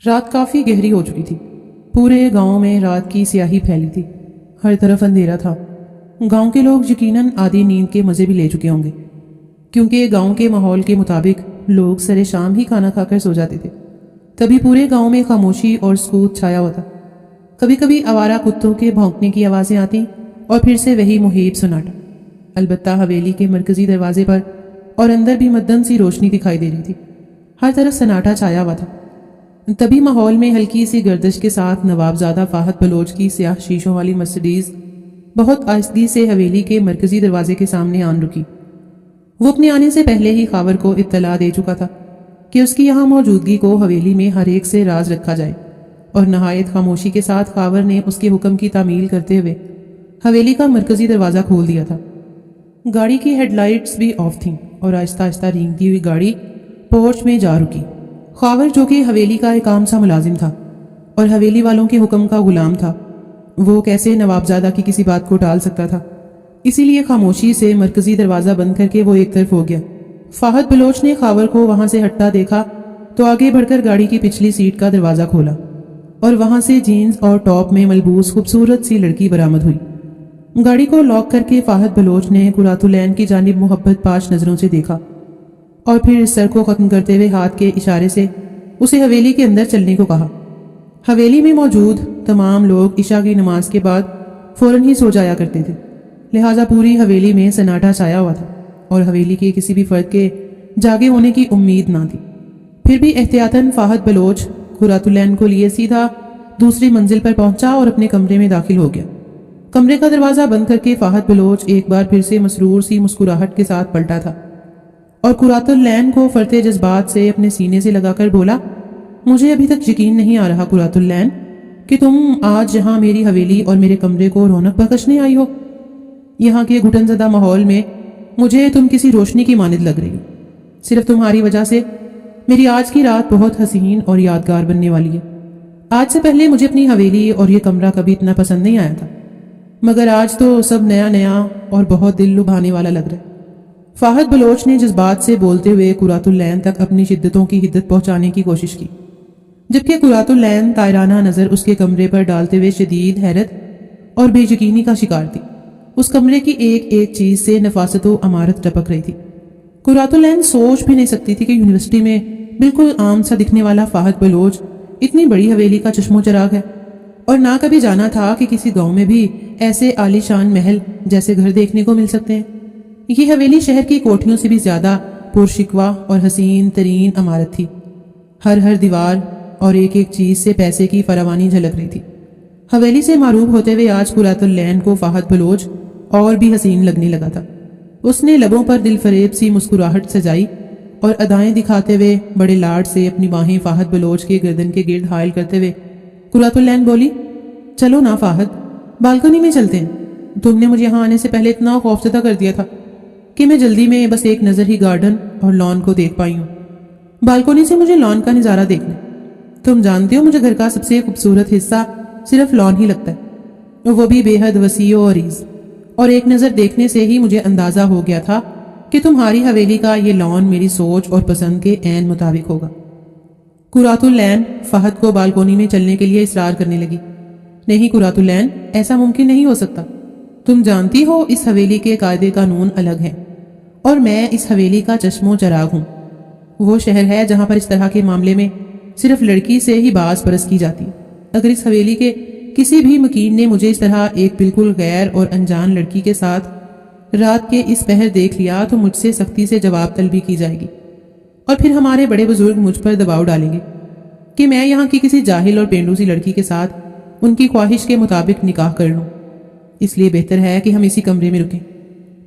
رات کافی گہری ہو چکی تھی۔ پورے گاؤں میں رات کی سیاہی پھیلی تھی، ہر طرف اندھیرا تھا۔ گاؤں کے لوگ یقیناً آدھی نیند کے مزے بھی لے چکے ہوں گے، کیونکہ گاؤں کے ماحول کے مطابق لوگ سر شام ہی کھانا کھا کر سو جاتے تھے۔ تبھی پورے گاؤں میں خاموشی اور سکوت چھایا ہوا تھا۔ کبھی کبھی آوارہ کتوں کے بھونکنے کی آوازیں آتی اور پھر سے وہی محیط سناٹا۔ البتہ حویلی کے مرکزی دروازے پر اور اندر بھی مدھم سی روشنی دکھائی دے رہی تھی۔ ہر طرف سناٹا چھایا ہوا تھا۔ تبھی ماحول میں ہلکی سی گردش کے ساتھ نوابزادہ فاہد بلوچ کی سیاہ شیشوں والی مرسیڈیز بہت آہستگی سے حویلی کے مرکزی دروازے کے سامنے آن رکی۔ وہ اپنے آنے سے پہلے ہی خاور کو اطلاع دے چکا تھا کہ اس کی یہاں موجودگی کو حویلی میں ہر ایک سے راز رکھا جائے، اور نہایت خاموشی کے ساتھ خاور نے اس کے حکم کی تعمیل کرتے ہوئے حویلی کا مرکزی دروازہ کھول دیا تھا۔ گاڑی کی ہیڈ لائٹس بھی آف تھیں اور آہستہ آہستہ رینگتی ہوئی گاڑی پورچ میں جا رکی۔ خاور، جو کہ حویلی کا ایک عام سا ملازم تھا اور حویلی والوں کے حکم کا غلام تھا، وہ کیسے نوابزادہ کی کسی بات کو ٹال سکتا تھا؟ اسی لیے خاموشی سے مرکزی دروازہ بند کر کے وہ ایک طرف ہو گیا۔ فاہد بلوچ نے خاور کو وہاں سے ہٹتا دیکھا تو آگے بڑھ کر گاڑی کی پچھلی سیٹ کا دروازہ کھولا اور وہاں سے جینز اور ٹاپ میں ملبوس خوبصورت سی لڑکی برآمد ہوئی۔ گاڑی کو لاک کر کے فاہد بلوچ نے قرۃ العین کی جانب محبت پاش نظروں سے دیکھا اور پھر اس سر کو ختم کرتے ہوئے ہاتھ کے اشارے سے اسے حویلی کے اندر چلنے کو کہا۔ حویلی میں موجود تمام لوگ عشاء کی نماز کے بعد فوراً ہی سو جایا کرتے تھے، لہٰذا پوری حویلی میں سناٹا چھایا ہوا تھا اور حویلی کے کسی بھی فرد کے جاگے ہونے کی امید نہ تھی۔ پھر بھی احتیاطاً فاہد بلوچ قرۃ العین کو لیے سیدھا دوسری منزل پر پہنچا اور اپنے کمرے میں داخل ہو گیا۔ کمرے کا دروازہ بند کر کے فاہد بلوچ ایک بار پھر سے مسرور سی مسکراہٹ کے ساتھ پلٹا تھا اور قرۃ العین کو فرتے جذبات سے اپنے سینے سے لگا کر بولا، مجھے ابھی تک یقین نہیں آ رہا قرۃ العین کہ تم آج یہاں میری حویلی اور میرے کمرے کو رونق بخشنے آئی ہو۔ یہاں کے گھٹن زدہ ماحول میں مجھے تم کسی روشنی کی مانند لگ رہی ہو۔ صرف تمہاری وجہ سے میری آج کی رات بہت حسین اور یادگار بننے والی ہے۔ آج سے پہلے مجھے اپنی حویلی اور یہ کمرہ کبھی اتنا پسند نہیں آیا تھا، مگر آج تو سب نیا نیا اور بہت دل لبھانے والا لگ رہا ہے۔ فاہد بلوچ نے جذبات سے بولتے ہوئے قرۃ العین تک اپنی شدتوں کی حدت پہنچانے کی کوشش کی، جبکہ قرۃ العین طائرانہ نظر اس کے کمرے پر ڈالتے ہوئے شدید حیرت اور بے یقینی کا شکار تھی۔ اس کمرے کی ایک ایک چیز سے نفاست و امارت ٹپک رہی تھی۔ قرۃ العین سوچ بھی نہیں سکتی تھی کہ یونیورسٹی میں بالکل عام سا دکھنے والا فاہد بلوچ اتنی بڑی حویلی کا چشم و چراغ ہے، اور نہ کبھی جانا تھا کہ کسی گاؤں میں بھی ایسے عالی شان محل جیسے گھر دیکھنے کو مل سکتے ہیں۔ یہ حویلی شہر کی کوٹھیوں سے بھی زیادہ پرشکوہ اور حسین ترین عمارت تھی۔ ہر دیوار اور ایک ایک چیز سے پیسے کی فراوانی جھلک رہی تھی۔ حویلی سے معروف ہوتے ہوئے آج قرۃ العین کو فاہد بلوچ اور بھی حسین لگنے لگا تھا۔ اس نے لبوں پر دل فریب سی مسکراہٹ سجائی اور ادائیں دکھاتے ہوئے بڑے لاڈ سے اپنی باہیں فاہد بلوچ کے گردن کے گرد حائل کرتے ہوئے قرۃ العین بولی، چلو نا فاہد، بالکنی میں چلتے ہیں۔ تم نے مجھے یہاں آنے سے پہلے اتنا خوفزدہ کر دیا تھا کہ میں جلدی میں بس ایک نظر ہی گارڈن اور لان کو دیکھ پائی ہوں۔ بالکنی سے مجھے لان کا نظارہ دیکھنا، تم جانتے ہو مجھے گھر کا سب سے خوبصورت حصہ صرف لان ہی لگتا ہے، وہ بھی بے حد وسیع و عریض، اور ایک نظر دیکھنے سے ہی مجھے اندازہ ہو گیا تھا کہ تمہاری حویلی کا یہ لان میری سوچ اور پسند کے عین مطابق ہوگا۔ قرۃ العین فہد کو بالکونی میں چلنے کے لیے اصرار کرنے لگی۔ نہیں قرۃ العین، ایسا ممکن نہیں ہو سکتا۔ تم جانتی ہو اس حویلی کے قاعدے قانون الگ ہیں، اور میں اس حویلی کا چشم و چراغ ہوں۔ وہ شہر ہے جہاں پر اس طرح کے معاملے میں صرف لڑکی سے ہی باز پرس کی جاتی۔ اگر اس حویلی کے کسی بھی مکین نے مجھے اس طرح ایک بالکل غیر اور انجان لڑکی کے ساتھ رات کے اس پہر دیکھ لیا تو مجھ سے سختی سے جواب طلبی کی جائے گی، اور پھر ہمارے بڑے بزرگ مجھ پر دباؤ ڈالیں گے کہ میں یہاں کی کسی جاہل اور پینڈو سی لڑکی کے ساتھ ان کی خواہش کے مطابق نکاح کر لوں۔ اس لیے بہتر ہے کہ ہم اسی کمرے میں رکیں۔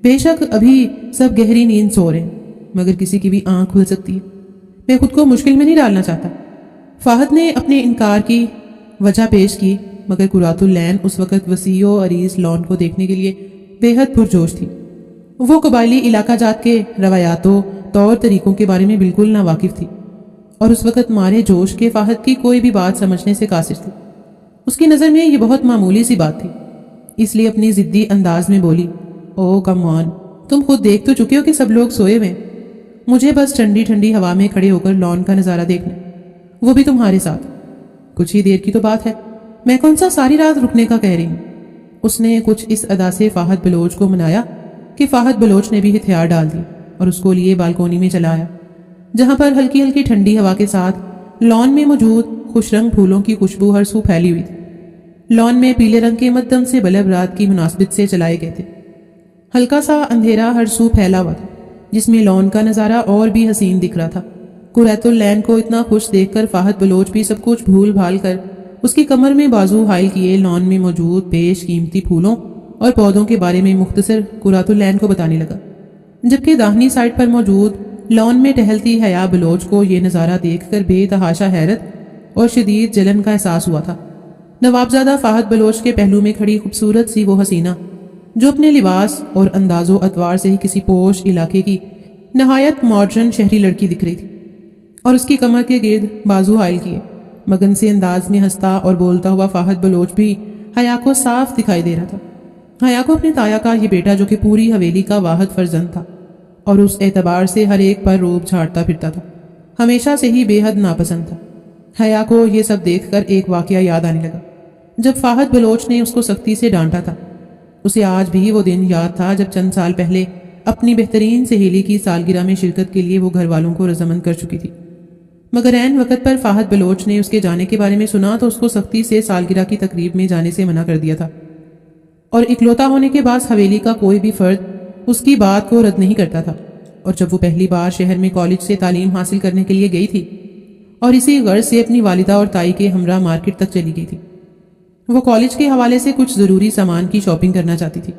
بے شک ابھی سب گہری نیند سو رہے ہیں، مگر کسی کی بھی آنکھ کھل سکتی ہے۔ میں خود کو مشکل میں نہیں ڈالنا چاہتا۔ فاہد نے اپنے انکار کی وجہ پیش کی، مگر قرۃ العین اس وقت وسیع و عریض لان کو دیکھنے کے لیے بے حد پرجوش تھی۔ وہ قبائلی علاقہ جات کے روایات و طور طریقوں کے بارے میں بالکل نہ واقف تھی، اور اس وقت مارے جوش کے فاہد کی کوئی بھی بات سمجھنے سے قاصر تھی۔ اس کی نظر میں یہ بہت معمولی سی بات تھی، اس لیے اپنی ضدی انداز میں بولی، او کم آن، تم خود دیکھ تو چکے ہو کہ سب لوگ سوئے ہوئے ہیں، مجھے بس ٹھنڈی ٹھنڈی ہوا میں کھڑے ہو کر لان کا نظارہ دیکھنا، وہ بھی تمہارے ساتھ۔ کچھ ہی دیر کی تو بات ہے، میں کون سا ساری رات رکنے کا کہہ رہی ہوں۔ اس نے کچھ اس ادا سے فاہد بلوچ کو منایا کہ فاہد بلوچ نے بھی ہتھیار ڈال دی اور اس کو لیے بالکونی میں چلا آیا، جہاں پر ہلکی ہلکی ٹھنڈی ہوا کے ساتھ لان میں موجود خوش رنگ پھولوں کی خوشبو ہر سو پھیلی ہوئی تھی۔ لان میں پیلے رنگ کے مدھم سے بلب رات کی مناسبت سے چلائے گئے تھے۔ ہلکا سا اندھیرا ہر سو پھیلا ہوا تھا، جس میں لان کا نظارہ اور بھی حسین دکھ رہا تھا۔ قریت العین کو اتنا خوش دیکھ کر فاہد بلوچ بھی سب کچھ بھول بھال کر اس کی کمر میں بازو حائل کیے لان میں موجود بیش قیمتی پھولوں اور پودوں کے بارے میں مختصر قریت العین کو بتانے لگا، جبکہ داہنی سائڈ پر موجود لان میں ٹہلتی حیا بلوچ کو یہ نظارہ دیکھ کر بے تحاشا حیرت اور شدید جلن کا احساس ہوا تھا۔ نوابزادہ فاہد بلوچ کے پہلو میں کھڑی خوبصورت سی وہ حسینہ، جو اپنے لباس اور انداز و اتوار سے ہی کسی پوش علاقے کی نہایت ماڈرن شہری لڑکی دکھ رہی تھی، اور اس کی کمر کے گرد بازو حائل کیے مگن سے انداز میں ہنستا اور بولتا ہوا فاہد بلوچ بھی حیا کو صاف دکھائی دے رہا تھا۔ حیا کو اپنے تایا کا یہ بیٹا، جو کہ پوری حویلی کا واحد فرزند تھا اور اس اعتبار سے ہر ایک پر روب جھاڑتا پھرتا تھا، ہمیشہ سے ہی بے حد ناپسند تھا۔ حیا کو یہ سب دیکھ کر ایک واقعہ یاد آنے لگا، جب فاہد بلوچ نے اس کو سختی سے ڈانٹا تھا۔ اسے آج بھی وہ دن یاد تھا جب چند سال پہلے اپنی بہترین سہیلی کی سالگرہ میں شرکت کے لیے وہ گھر والوں کو رضامند کر چکی تھی، مگر عین وقت پر فاہد بلوچ نے اس کے جانے کے بارے میں سنا تو اس کو سختی سے سالگرہ کی تقریب میں جانے سے منع کر دیا تھا، اور اکلوتا ہونے کے باعث حویلی کا کوئی بھی فرد اس کی بات کو رد نہیں کرتا تھا۔ اور جب وہ پہلی بار شہر میں کالج سے تعلیم حاصل کرنے کے لیے گئی تھی اور اسی غرض سے اپنی والدہ اور تائی کے ہمراہ مارکیٹ تک چلی گئی تھی، وہ کالج کے حوالے سے کچھ ضروری سامان کی شاپنگ کرنا چاہتی تھی۔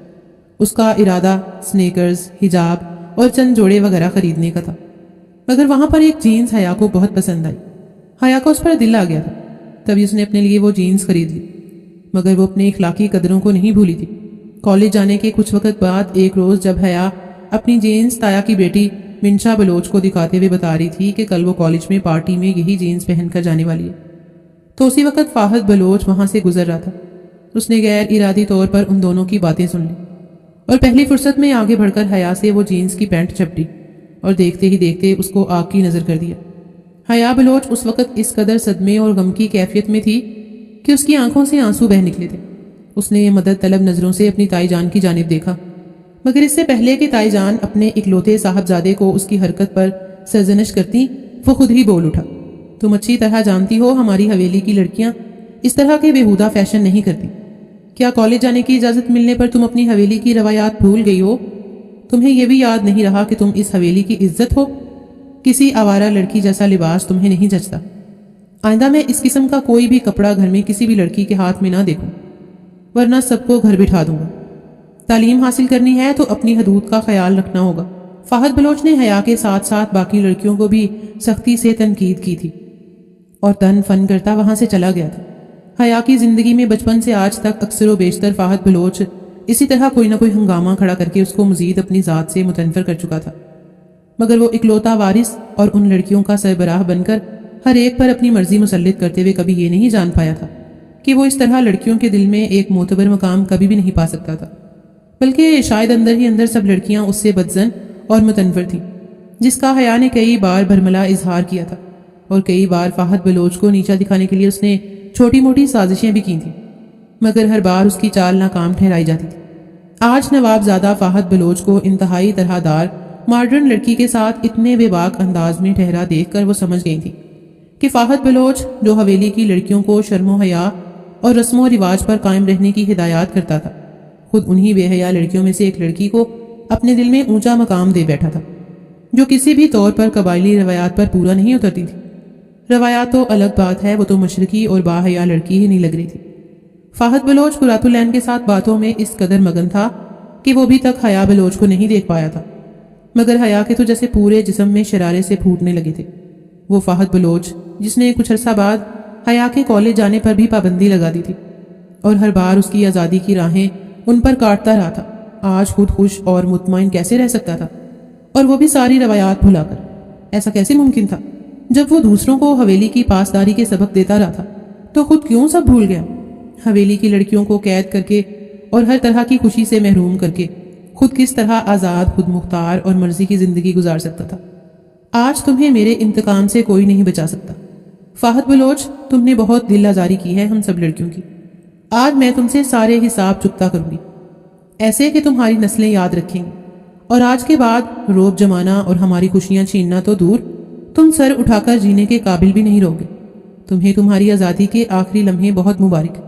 اس کا ارادہ سنیکرز، حجاب اور چند جوڑے وغیرہ خریدنے کا تھا، مگر وہاں پر ایک جینز حیا کو بہت پسند آئی۔ حیا کو اس پر دل آ گیا تھا، تبھی اس نے اپنے لیے وہ جینز خرید لی، مگر وہ اپنے اخلاقی قدروں کو نہیں بھولی تھی۔ کالج جانے کے کچھ وقت بعد ایک روز جب حیا اپنی جینز تایا کی بیٹی منشا بلوچ کو دکھاتے ہوئے بتا رہی تھی کہ کل وہ کالج میں پارٹی میں یہی جینز پہن کر جانے والی ہے، تو اسی وقت فاہد بلوچ وہاں سے گزر رہا تھا۔ اس نے غیر ارادی طور پر ان دونوں کی باتیں سن لی اور پہلی فرصت میں آگے بڑھ کر حیا سے وہ جینز کی پینٹ چپٹی اور دیکھتے ہی دیکھتے اس کو آگ کی نظر کر دیا۔ حیا بلوچ اس وقت اس قدر صدمے اور غم کی کیفیت میں تھی کہ اس کی آنکھوں سے آنسو بہہ نکلے تھے۔ اس نے مدد طلب نظروں سے اپنی تائی جان کی جانب دیکھا، مگر اس سے پہلے کہ تائی جان اپنے اکلوتے صاحبزادے کو اس کی حرکت پر سرزنش کرتی، وہ خود ہی بول اٹھا، تم اچھی طرح جانتی ہو ہماری حویلی کی لڑکیاں اس طرح کے بیہودہ فیشن نہیں کرتی۔ کیا کالج جانے کی اجازت ملنے پر تم اپنی حویلی کی روایات بھول گئی ہو؟ تمہیں یہ بھی یاد نہیں رہا کہ تم اس حویلی کی عزت ہو؟ کسی آوارہ لڑکی جیسا لباس تمہیں نہیں جچتا۔ آئندہ میں اس قسم کا کوئی بھی کپڑا گھر میں کسی بھی لڑکی کے ہاتھ میں نہ دیکھوں، ورنہ سب کو گھر بٹھا دوں گا۔ تعلیم حاصل کرنی ہے تو اپنی حدود کا خیال رکھنا ہوگا۔ فاہد بلوچ نے حیا کے ساتھ ساتھ باقی لڑکیوں کو بھی سختی سے تنقید کی تھی اور تن فن کرتا وہاں سے چلا گیا تھا۔ حیا کی زندگی میں بچپن سے آج تک اکثر و بیشتر فاہد بلوچ اسی طرح کوئی نہ کوئی ہنگامہ کھڑا کر کے اس کو مزید اپنی ذات سے متنفر کر چکا تھا، مگر وہ اکلوتا وارث اور ان لڑکیوں کا سربراہ بن کر ہر ایک پر اپنی مرضی مسلط کرتے ہوئے کبھی یہ نہیں جان پایا تھا کہ وہ اس طرح لڑکیوں کے دل میں ایک معتبر مقام کبھی بھی نہیں پا سکتا تھا، بلکہ شاید اندر ہی اندر سب لڑکیاں اس سے بدظن اور متنفر تھیں، جس کا حیا نے کئی بار برملا اظہار کیا تھا، اور کئی بار فاہد بلوچ کو نیچا دکھانے کے لیے اس نے چھوٹی موٹی سازشیں بھی کی تھیں، مگر ہر بار اس کی چال ناکام ٹھہرائی جاتی تھی۔ آج نواب زادہ فاہد بلوچ کو انتہائی طرح دار ماڈرن لڑکی کے ساتھ اتنے بے باک انداز میں ٹھہرا دیکھ کر وہ سمجھ گئی تھی کہ فاہد بلوچ جو حویلی کی لڑکیوں کو شرم و حیا اور رسم و رواج پر قائم رہنے کی ہدایات کرتا تھا، خود انہی بے حیا لڑکیوں میں سے ایک لڑکی کو اپنے دل میں اونچا مقام دے بیٹھا تھا، جو کسی بھی طور پر قبائلی روایات پر پورا نہیں اترتی تھی۔ روایات تو الگ بات ہے، وہ تو مشرقی اور باحیا لڑکی ہی نہیں لگ رہی تھی۔ فاہد بلوچ قرۃ العین کے ساتھ باتوں میں اس قدر مگن تھا کہ وہ ابھی تک حیا بلوچ کو نہیں دیکھ پایا تھا، مگر حیا کے تو جیسے پورے جسم میں شرارے سے پھوٹنے لگے تھے۔ وہ فاہد بلوچ جس نے کچھ عرصہ بعد حیا کے کالج جانے پر بھی پابندی لگا دی تھی اور ہر بار اس کی آزادی کی راہیں ان پر کاٹتا رہا تھا، آج خود خوش اور مطمئن کیسے رہ سکتا تھا، اور وہ بھی ساری روایات بھلا کر؟ ایسا کیسے ممکن تھا؟ جب وہ دوسروں کو حویلی کی پاسداری کے سبق دیتا رہا تھا تو خود کیوں سب بھول گیا؟ حویلی کی لڑکیوں کو قید کر کے اور ہر طرح کی خوشی سے محروم کر کے خود کس طرح آزاد، خود مختار اور مرضی کی زندگی گزار سکتا تھا؟ آج تمہیں میرے انتقام سے کوئی نہیں بچا سکتا۔ فہد بلوچ، تم نے بہت دل آزاری کی ہے ہم سب لڑکیوں کی۔ آج میں تم سے سارے حساب چکتا کروں گی، ایسے کہ تمہاری نسلیں یاد رکھیں گی، اور آج کے بعد روب جمانا اور ہماری خوشیاں چھیننا تو دور، تم سر اٹھا کر جینے کے قابل بھی نہیں رہو گے۔ تمہیں تمہاری آزادی کے آخری لمحے بہت مبارک۔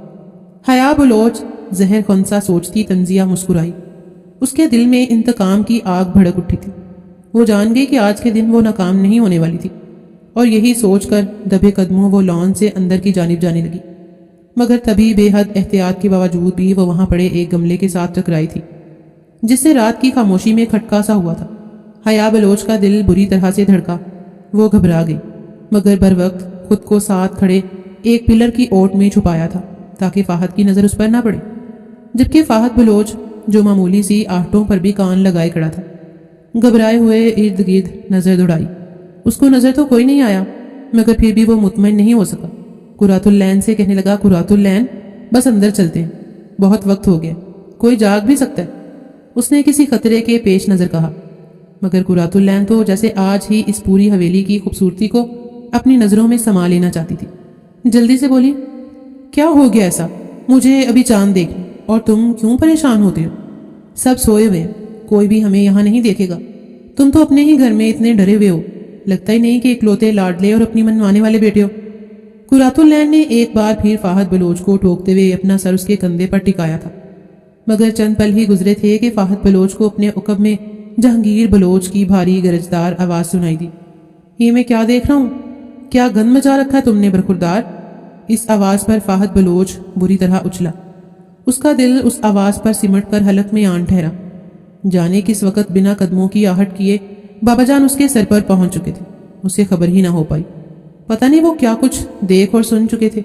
حیا بلوچ زہر خنسا سوچتی تنزیہ مسکرائی۔ اس کے دل میں انتقام کی آگ بھڑک اٹھی تھی۔ وہ جان گئی کہ آج کے دن وہ ناکام نہیں ہونے والی تھی، اور یہی سوچ کر دبے قدموں وہ لان سے اندر کی جانب جانے لگی، مگر تبھی بے حد احتیاط کے باوجود بھی وہ وہاں پڑے ایک گملے کے ساتھ ٹکرائی تھی، جس سے رات کی خاموشی میں کھٹکا سا ہوا تھا۔ حیا بلوچ کا دل بری طرح سے دھڑکا۔ وہ گھبرا گئی، مگر بر وقت خود کو ساتھ کھڑے ایک پلر کی اوٹ میں چھپایا تھا تاکہ فہد کی نظر اس پر نہ پڑے، جبکہ فہد بلوچ جو معمولی سی آہٹوں پر بھی کان لگائے کھڑا تھا، گھبرائے ہوئے ارد گرد نظر دوڑائی۔ اس کو نظر تو کوئی نہیں آیا، مگر پھر بھی وہ مطمئن نہیں ہو سکا۔ قرۃ العین سے کہنے لگا، قرۃ العین، بس اندر چلتے ہیں، بہت وقت ہو گیا، کوئی جاگ بھی سکتا ہے۔ اس نے کسی خطرے کے پیش نظر کہا، مگر قرۃ العین تو جیسے آج ہی اس پوری حویلی کی خوبصورتی کو اپنی نظروں میں سما لینا چاہتی تھی۔ جلدی سے بولی، کیا ہو گیا ایسا؟ مجھے ابھی چاند دیکھنا، اور تم کیوں پریشان ہوتے ہو؟ سب سوئے ہوئے ہیں، کوئی بھی ہمیں یہاں نہیں دیکھے گا۔ تم تو اپنے ہی گھر میں اتنے ڈرے ہوئے ہو، لگتا ہی نہیں کہ اکلوتے لاڈلے اور اپنی منوانے والے بیٹے ہو۔ قرۃ العین نے ایک بار پھر فہد بلوچ کو ٹوکتے ہوئے اپنا سر اس کے کندھے پر ٹکایا تھا، مگر چند پل ہی گزرے تھے کہ فہد بلوچ کو اپنے عقب میں جہانگیر بلوچ کی بھاری گرجدار آواز سنائی دی۔ یہ میں کیا دیکھ رہا ہوں؟ کیا گند مچا رکھا ہے تم نے برخوردار؟ اس آواز پر فہد بلوچ بری طرح اچھلا۔ اس کا دل اس آواز پر سمٹ کر حلق میں آن ٹھہرا۔ جانے کس وقت بنا قدموں کی آہٹ کیے بابا جان اس کے سر پر پہنچ چکے تھے، اسے خبر ہی نہ ہو پائی۔ پتہ نہیں وہ کیا کچھ دیکھ اور سن چکے تھے۔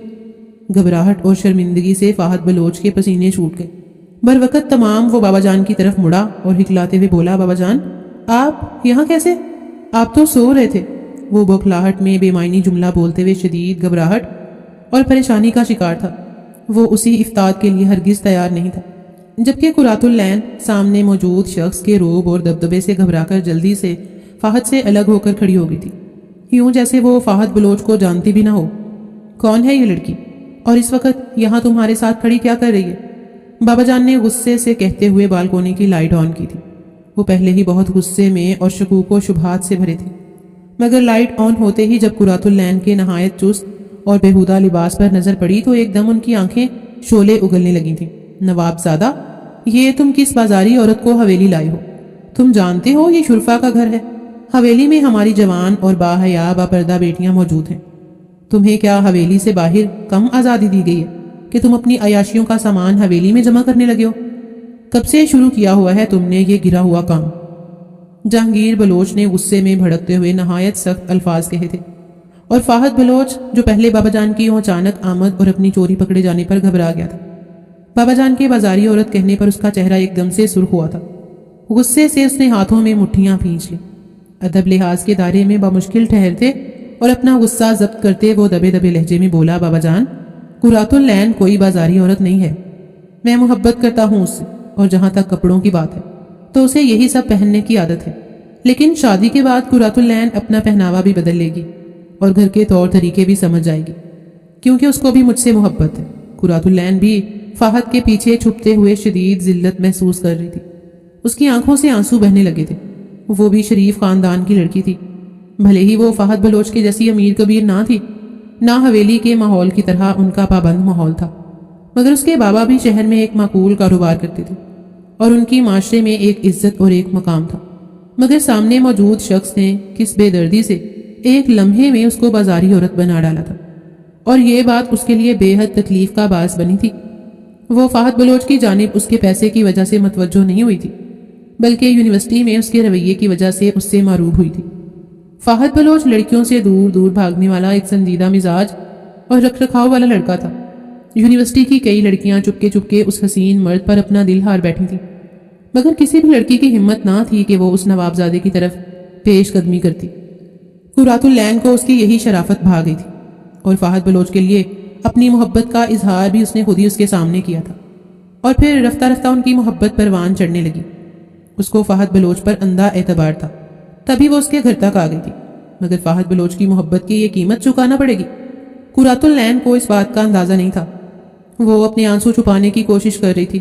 گھبراہٹ اور شرمندگی سے فہد بلوچ کے پسینے چھوٹ گئے۔ بر وقت تمام وہ بابا جان کی طرف مڑا اور ہکلاتے ہوئے بولا، بابا جان، آپ یہاں کیسے؟ آپ تو سو رہے تھے۔ وہ بوکھلاہٹ میں بے معنی جملہ بولتے ہوئے شدید گھبراہٹ اور پریشانی کا شکار تھا۔ وہ اسی افتاد کے لیے ہرگز تیار نہیں تھا، جبکہ قرۃ العین سامنے موجود شخص کے روب اور دبدبے سے گھبرا کر جلدی سے فہد سے الگ ہو کر کھڑی ہو گئی تھی، یوں جیسے وہ فہد بلوچ کو جانتی بھی نہ ہو۔ کون ہے یہ لڑکی، اور اس وقت یہاں تمہارے ساتھ کھڑی کیا کر رہی ہے؟ بابا جان نے غصے سے کہتے ہوئے بالکونی کی لائٹ آن کی تھی۔ وہ پہلے ہی بہت غصے میں اور شکوک و شبہات سے بھرے تھے، مگر لائٹ آن ہوتے ہی جب قرۃ العین کے نہایت چست اور بےہودہ لباس پر نظر پڑی تو ایک دم ان کی آنکھیں شعلے اگلنے لگی تھیں۔ نواب زادہ، یہ تم کس بازاری عورت کو حویلی لائے ہو؟ تم جانتے ہو یہ شرفا کا گھر ہے، حویلی میں ہماری جوان اور باحیا باپردہ بیٹیاں موجود ہیں۔ تمہیں کیا حویلی سے باہر کم آزادی دی گئی ہے کہ تم اپنی عیاشیوں کا سامان حویلی میں جمع کرنے لگے ہو؟ کب سے شروع کیا ہوا ہے تم نے یہ گرا ہوا کام؟ جہانگیر بلوچ نے غصے میں بھڑکتے ہوئے نہایت سخت الفاظ کہے تھے، اور فہد بلوچ جو پہلے بابا جان کی اچانک آمد اور اپنی چوری پکڑے جانے پر گھبرا گیا تھا، بابا جان کے بازاری عورت کہنے پر اس کا چہرہ ایک دم سے سرخ ہوا تھا۔ غصے سے اس نے ہاتھوں میں مٹھیاں کھینچ لی۔ ادب لحاظ کے دائرے میں بمشکل ٹھہرتے اور اپنا غصہ ضبط کرتے وہ دبے دبے لہجے میں بولا، بابا جان، قرۃ العین کوئی بازاری عورت نہیں ہے، میں محبت کرتا ہوں اس سے، اور جہاں تک کپڑوں کی بات ہے تو اسے یہی سب پہننے کی عادت ہے، لیکن شادی کے بعد قرۃ العین اپنا پہناوا بھی بدل لے گی اور گھر کے طور طریقے بھی سمجھ جائے گی، کیونکہ اس کو بھی مجھ سے محبت ہے۔ قرۃ العین بھی فہد کے پیچھے چھپتے ہوئے شدید ذلت محسوس کر رہی تھی۔ اس کی آنکھوں سے آنسو بہنے لگے تھے۔ وہ بھی شریف خاندان کی لڑکی تھی، بھلے ہی وہ فہد بلوچ کے جیسی امیر کبیر نہ تھی، نہ حویلی کے ماحول کی طرح ان کا پابند ماحول تھا، مگر اس کے بابا بھی شہر میں ایک معقول کاروبار کرتے تھے اور ان کی معاشرے میں ایک عزت اور ایک مقام تھا، مگر سامنے موجود شخص نے کس بے دردی سے ایک لمحے میں اس کو بازاری عورت بنا ڈالا تھا، اور یہ بات اس کے لیے بے حد تکلیف کا باعث بنی تھی۔ وہ فہد بلوچ کی جانب اس کے پیسے کی وجہ سے متوجہ نہیں ہوئی تھی، بلکہ یونیورسٹی میں اس کے رویے کی وجہ سے اس سے معروب ہوئی تھی۔ فہد بلوچ لڑکیوں سے دور دور بھاگنے والا ایک سنجیدہ مزاج اور رکھ رکھاؤ والا لڑکا تھا۔ یونیورسٹی کی کئی لڑکیاں چپکے چپکے اس حسین مرد پر اپنا دل ہار بیٹھی تھیں، مگر کسی بھی لڑکی کی ہمت نہ تھی کہ وہ اس نوابزادے کی طرف پیش قدمی کرتی۔ قرۃ العین کو اس کی یہی شرافت بھا گئی تھی، اور فہد بلوچ کے لیے اپنی محبت کا اظہار بھی اس نے خود ہی اس کے سامنے کیا تھا، اور پھر رفتہ رفتہ ان کی محبت پروان چڑھنے لگی۔ اس کو فہد بلوچ پر اندھا اعتبار تھا، تبھی وہ اس کے گھر تک آ گئی تھی، مگر فہد بلوچ کی محبت کی یہ قیمت چکانا پڑے گی، قرۃ العین کو اس بات کا اندازہ نہیں تھا۔ وہ اپنے آنسو چھپانے کی کوشش کر رہی تھی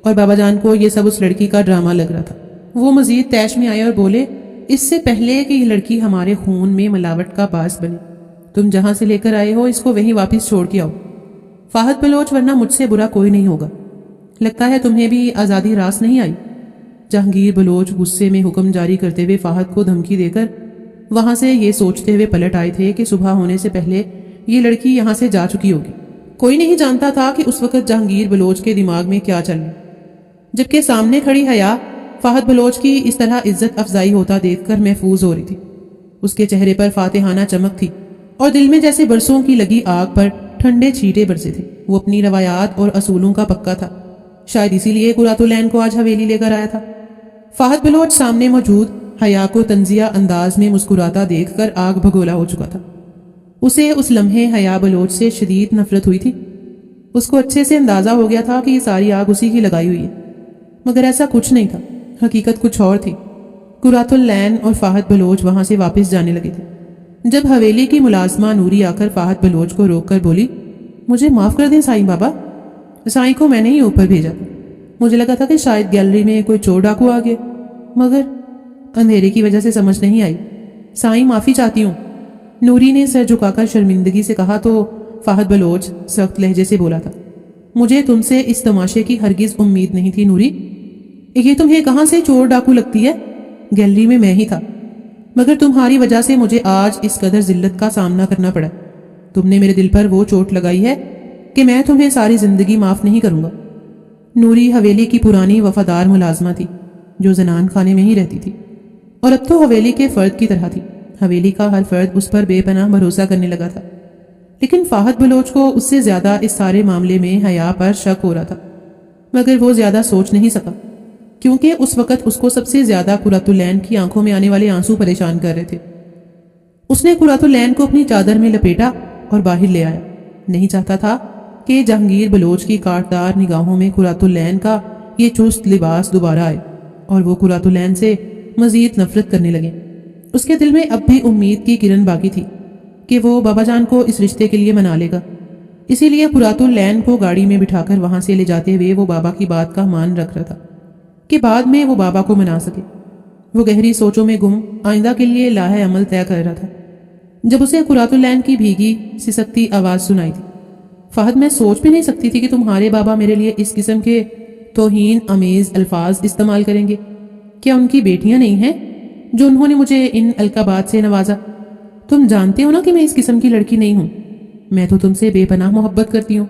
اور بابا جان کو یہ سب اس لڑکی کا ڈرامہ لگ رہا تھا۔ وہ مزید طیش میں آئے اور بولے، اس سے پہلے کہ یہ لڑکی ہمارے خون میں ملاوٹ کا باعث بنے، تم جہاں سے لے کر آئے ہو اس کو وہیں واپس چھوڑ کے آؤ۔ فہد بلوچ، ورنہ مجھ سے برا کوئی نہیں ہوگا۔ لگتا ہے تمہیں بھی آزادی راس نہیں آئی۔ جہانگیر بلوچ غصے میں حکم جاری کرتے ہوئے فہد کو دھمکی دے کر وہاں سے یہ سوچتے ہوئے پلٹ آئے تھے کہ صبح ہونے سے پہلے یہ لڑکی یہاں سے جا چکی ہوگی۔ کوئی نہیں جانتا تھا کہ اس وقت جہانگیر بلوچ کے دماغ میں کیا چل رہا، جبکہ سامنے کھڑی حیا فہد بلوچ کی اس طرح عزت افزائی ہوتا دیکھ کر محفوظ ہو رہی تھی۔ اس کے چہرے پر فاتحانہ چمک تھی اور دل میں جیسے برسوں کی لگی آگ پر ٹھنڈے چھینٹے برسے تھے۔ وہ اپنی روایات اور اصولوں کا پکا تھا، شاید اسی لیے قرۃ العین کو آج حویلی لے کر آیا تھا۔ فہد بلوچ سامنے موجود حیا کو طنزیہ انداز میں مسکراتا دیکھ کر آگ بھگولا ہو چکا تھا۔ اسے اس لمحے حیا بلوچ سے شدید نفرت ہوئی تھی۔ اس کو اچھے سے اندازہ ہو گیا تھا کہ یہ ساری آگ اسی کی لگائی ہوئی ہے، مگر ایسا کچھ نہیں تھا، حقیقت کچھ اور تھی۔ قرۃ العین اور فہد بلوچ وہاں سے واپس جانے لگے تھے جب حویلی کی ملازمہ نوری آ کر فہد بلوچ کو روک کر بولی، مجھے معاف کر دیں سائیں بابا، سائیں کو میں نے ہی اوپر بھیجا تھا۔ مجھے لگا تھا کہ شاید گیلری میں کوئی چور ڈاکو آ گیا، مگر اندھیرے کی وجہ سے سمجھ نہیں آئی۔ سائیں معافی چاہتی ہوں، نوری نے سر جھکا کر شرمندگی سے کہا تو فہد بلوچ سخت لہجے سے بولا تھا، مجھے تم سے اس تماشے کی ہرگز امید نہیں تھی نوری۔ یہ تمہیں کہاں سے چور ڈاکو لگتی ہے؟ گیلری میں ہی تھا، مگر تمہاری وجہ سے مجھے آج اس قدر ذلت کا سامنا کرنا پڑا۔ تم نے میرے دل پر وہ چوٹ لگائی ہے کہ میں تمہیں ساری زندگی معاف نہیں کروں گا۔ نوری حویلی کی پرانی وفادار ملازمہ تھی جو زنان خانے میں ہی رہتی تھی اور اب تو حویلی کے فرد کی طرح تھی۔ حویلی کا ہر فرد اس پر بے پناہ بھروسہ کرنے لگا تھا، لیکن فہد بلوچ کو اس سے زیادہ اس سارے معاملے میں حیا پر شک ہو رہا تھا، مگر وہ زیادہ سوچ نہیں سکا کیونکہ اس وقت اس کو سب سے زیادہ قرۃ العین کی آنکھوں میں آنے والے آنسو پریشان کر رہے تھے۔ اس نے قرۃ العین کو اپنی چادر میں لپیٹا اور باہر لے آیا۔ نہیں چاہتا تھا کہ جہانگیر بلوچ کی کاٹدار نگاہوں میں قرۃ العین کا یہ چست لباس دوبارہ آئے اور وہ قرۃ العین سے مزید نفرت کرنے لگے۔ اس کے دل میں اب بھی امید کی کرن باقی تھی کہ وہ بابا جان کو اس رشتے کے لیے منا لے گا، اسی لیے قرۃ العین کو گاڑی میں بٹھا کر وہاں سے لے جاتے ہوئے وہ بابا کی بات کا مان رکھ رہا تھا کہ بعد میں وہ بابا کو منا سکے۔ وہ گہری سوچوں میں گم آئندہ کے لیے لاہ عمل طے کر رہا تھا جب اسے قرۃ العین کی بھیگی سسکتی آواز سنائی تھی، فہد، میں سوچ بھی نہیں سکتی تھی کہ تمہارے بابا میرے لیے اس قسم کے توہین آمیز الفاظ استعمال کریں گے۔ کیا ان کی بیٹیاں نہیں ہیں جو انہوں نے مجھے ان القابات سے نوازا؟ تم جانتے ہو نا کہ میں اس قسم کی لڑکی نہیں ہوں، میں تو تم سے بے پناہ محبت کرتی ہوں،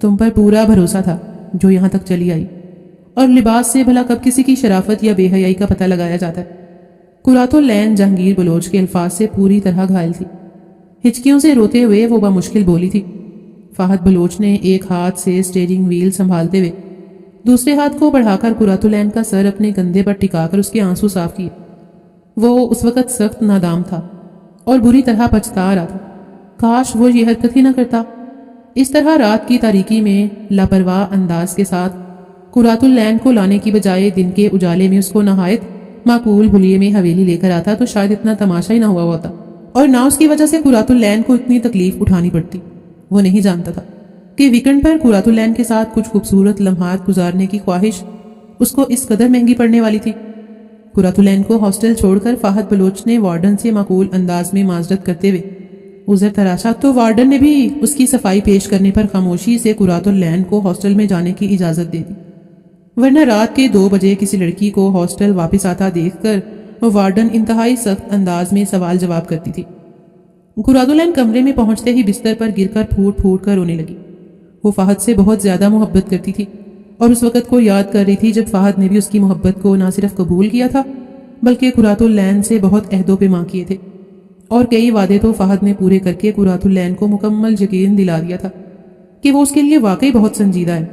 تم پر پورا بھروسہ تھا جو یہاں تک چلی آئی، اور لباس سے بھلا کب کسی کی شرافت یا بے حیائی کا پتہ لگایا جاتا ہے۔ قرۃ العین جہانگیر بلوچ کے الفاظ سے پوری طرح گھائل تھی۔ ہچکیوں سے روتے ہوئے وہ بمشکل بولی تھی۔ فہد بلوچ نے ایک ہاتھ سے اسٹیئرنگ وہیل سنبھالتے ہوئے دوسرے ہاتھ کو بڑھا کر قرۃ العین کا سر اپنے کندھے پر ٹکا کر اس کے آنسو صاف کیے۔ وہ اس وقت سخت نادام تھا اور بری طرح پچھتا رہا تھا، کاش وہ یہ حرکت ہی نہ کرتا۔ اس طرح رات کی تاریکی میں لاپرواہ انداز کے ساتھ قرۃ العین کو لانے کی بجائے دن کے اجالے میں اس کو نہایت معقول بھلیے میں حویلی لے کر آتا تو شاید اتنا تماشا ہی نہ ہوا ہوتا، اور نہ اس کی وجہ سے قرۃ العین کو اتنی تکلیف اٹھانی پڑتی۔ وہ نہیں جانتا تھا کہ ویکنڈ پر قرۃ العین کے ساتھ کچھ خوبصورت لمحات گزارنے کی خواہش اس کو اس قدر مہنگی پڑنے والی تھی۔ قرۃ العین کو ہاسٹل چھوڑ کر فہد بلوچ نے وارڈن سے معقول انداز میں معذرت کرتے ہوئے عذر تراشا تو وارڈن نے بھی اس کی صفائی پیش کرنے پر خاموشی سے قرۃ العین کو ہاسٹل میں جانے کی اجازت دے دی، ورنہ رات کے 2 بجے کسی لڑکی کو ہاسٹل واپس آتا دیکھ کر وہ وارڈن انتہائی سخت انداز میں سوال جواب کرتی تھی۔ قرۃ العین کمرے میں پہنچتے ہی بستر پر گر کر پھوٹ پھوٹ کر رونے لگی۔ وہ فہد سے بہت زیادہ محبت کرتی تھی اور اس وقت کو یاد کر رہی تھی جب فہد نے بھی اس کی محبت کو نہ صرف قبول کیا تھا بلکہ قرۃ العین سے بہت عہد و پیما کیے تھے، اور کئی وعدے تو فہد نے پورے کر کے قرۃ العین کو مکمل یقین دلا دیا تھا کہ وہ اس کے لیے واقعی بہت سنجیدہ ہے